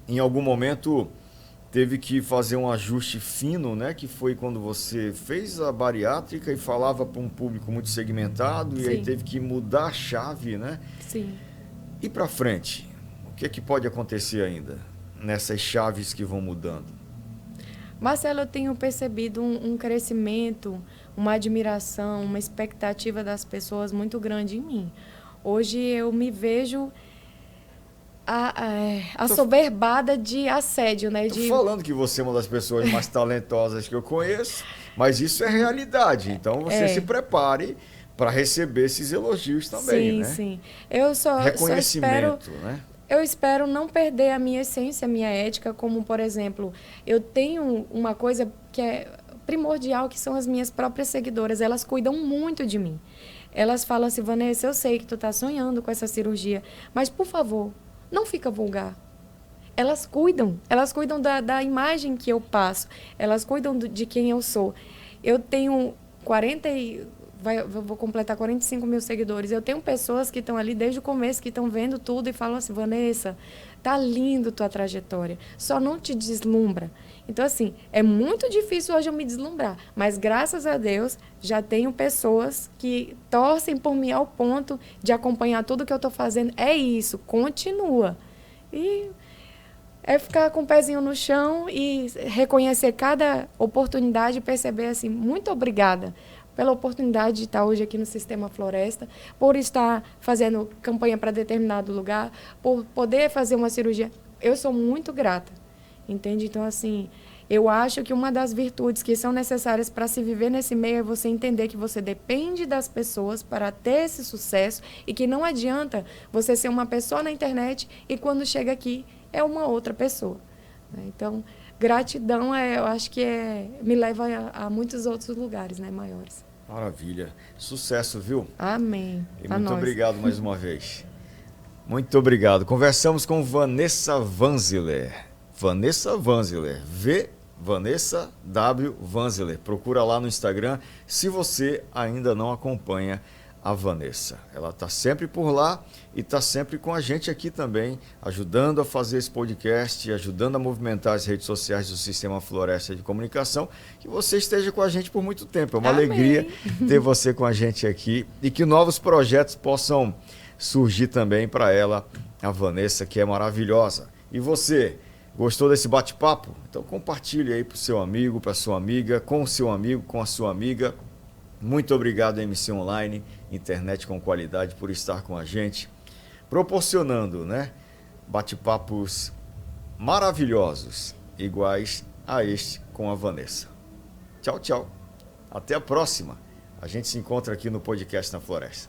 em algum momento, teve que fazer um ajuste fino, né? Que foi quando você fez a bariátrica e falava para um público muito segmentado. Sim. E aí teve que mudar a chave, né? Sim. E para frente, o que é que pode acontecer ainda nessas chaves que vão mudando? Marcelo, eu tenho percebido um crescimento, uma admiração, uma expectativa das pessoas muito grande em mim. Hoje eu me vejo assoberbada de assédio, né? Estou falando que você é uma das pessoas mais talentosas que eu conheço, mas isso é realidade. Então você se prepare para receber esses elogios também, né? Sim, sim. Eu Reconhecimento, né? Eu espero não perder a minha essência, a minha ética, como, por exemplo, eu tenho uma coisa que é primordial, que são as minhas próprias seguidoras. Elas cuidam muito de mim. Elas falam assim: Vanessa, eu sei que tu tá sonhando com essa cirurgia, mas, por favor, não fica vulgar. Elas cuidam da imagem que eu passo, elas cuidam de quem eu sou. Eu tenho vou completar 45 mil seguidores. Eu tenho pessoas que estão ali desde o começo, que estão vendo tudo e falam assim: Vanessa, tá lindo tua trajetória, só não te deslumbra. Então, assim, é muito difícil hoje eu me deslumbrar, mas graças a Deus já tenho pessoas que torcem por mim ao ponto de acompanhar tudo que eu estou fazendo. É isso, continua. E é ficar com o pezinho no chão e reconhecer cada oportunidade e perceber assim: muito obrigada pela oportunidade de estar hoje aqui no Sistema Floresta, por estar fazendo campanha para determinado lugar, por poder fazer uma cirurgia. Eu sou muito grata, entende? Então, assim, eu acho que uma das virtudes que são necessárias para se viver nesse meio é você entender que você depende das pessoas para ter esse sucesso e que não adianta você ser uma pessoa na internet e quando chega aqui é uma outra pessoa. Então, gratidão, eu acho que me leva a muitos outros lugares, né, maiores. Maravilha. Sucesso, viu? Amém. E muito obrigado mais uma vez. Muito obrigado. Conversamos com Vanessa Vanzeler. Vanessa Vanzeler. Vanessa W. Vanzeler. Procura lá no Instagram se você ainda não acompanha a Vanessa. Ela está sempre por lá e está sempre com a gente aqui também, ajudando a fazer esse podcast, ajudando a movimentar as redes sociais do Sistema Floresta de Comunicação. Que você esteja com a gente por muito tempo. É uma alegria ter você com a gente aqui e que novos projetos possam surgir também para ela, a Vanessa, que é maravilhosa. E você, gostou desse bate-papo? Então compartilhe aí para o seu amigo, para a sua amiga, com o seu amigo, com a sua amiga. Muito obrigado, MC Online, internet com qualidade, por estar com a gente, proporcionando, né, bate-papos maravilhosos, iguais a este com a Vanessa. Tchau, tchau. Até a próxima. A gente se encontra aqui no podcast na Floresta.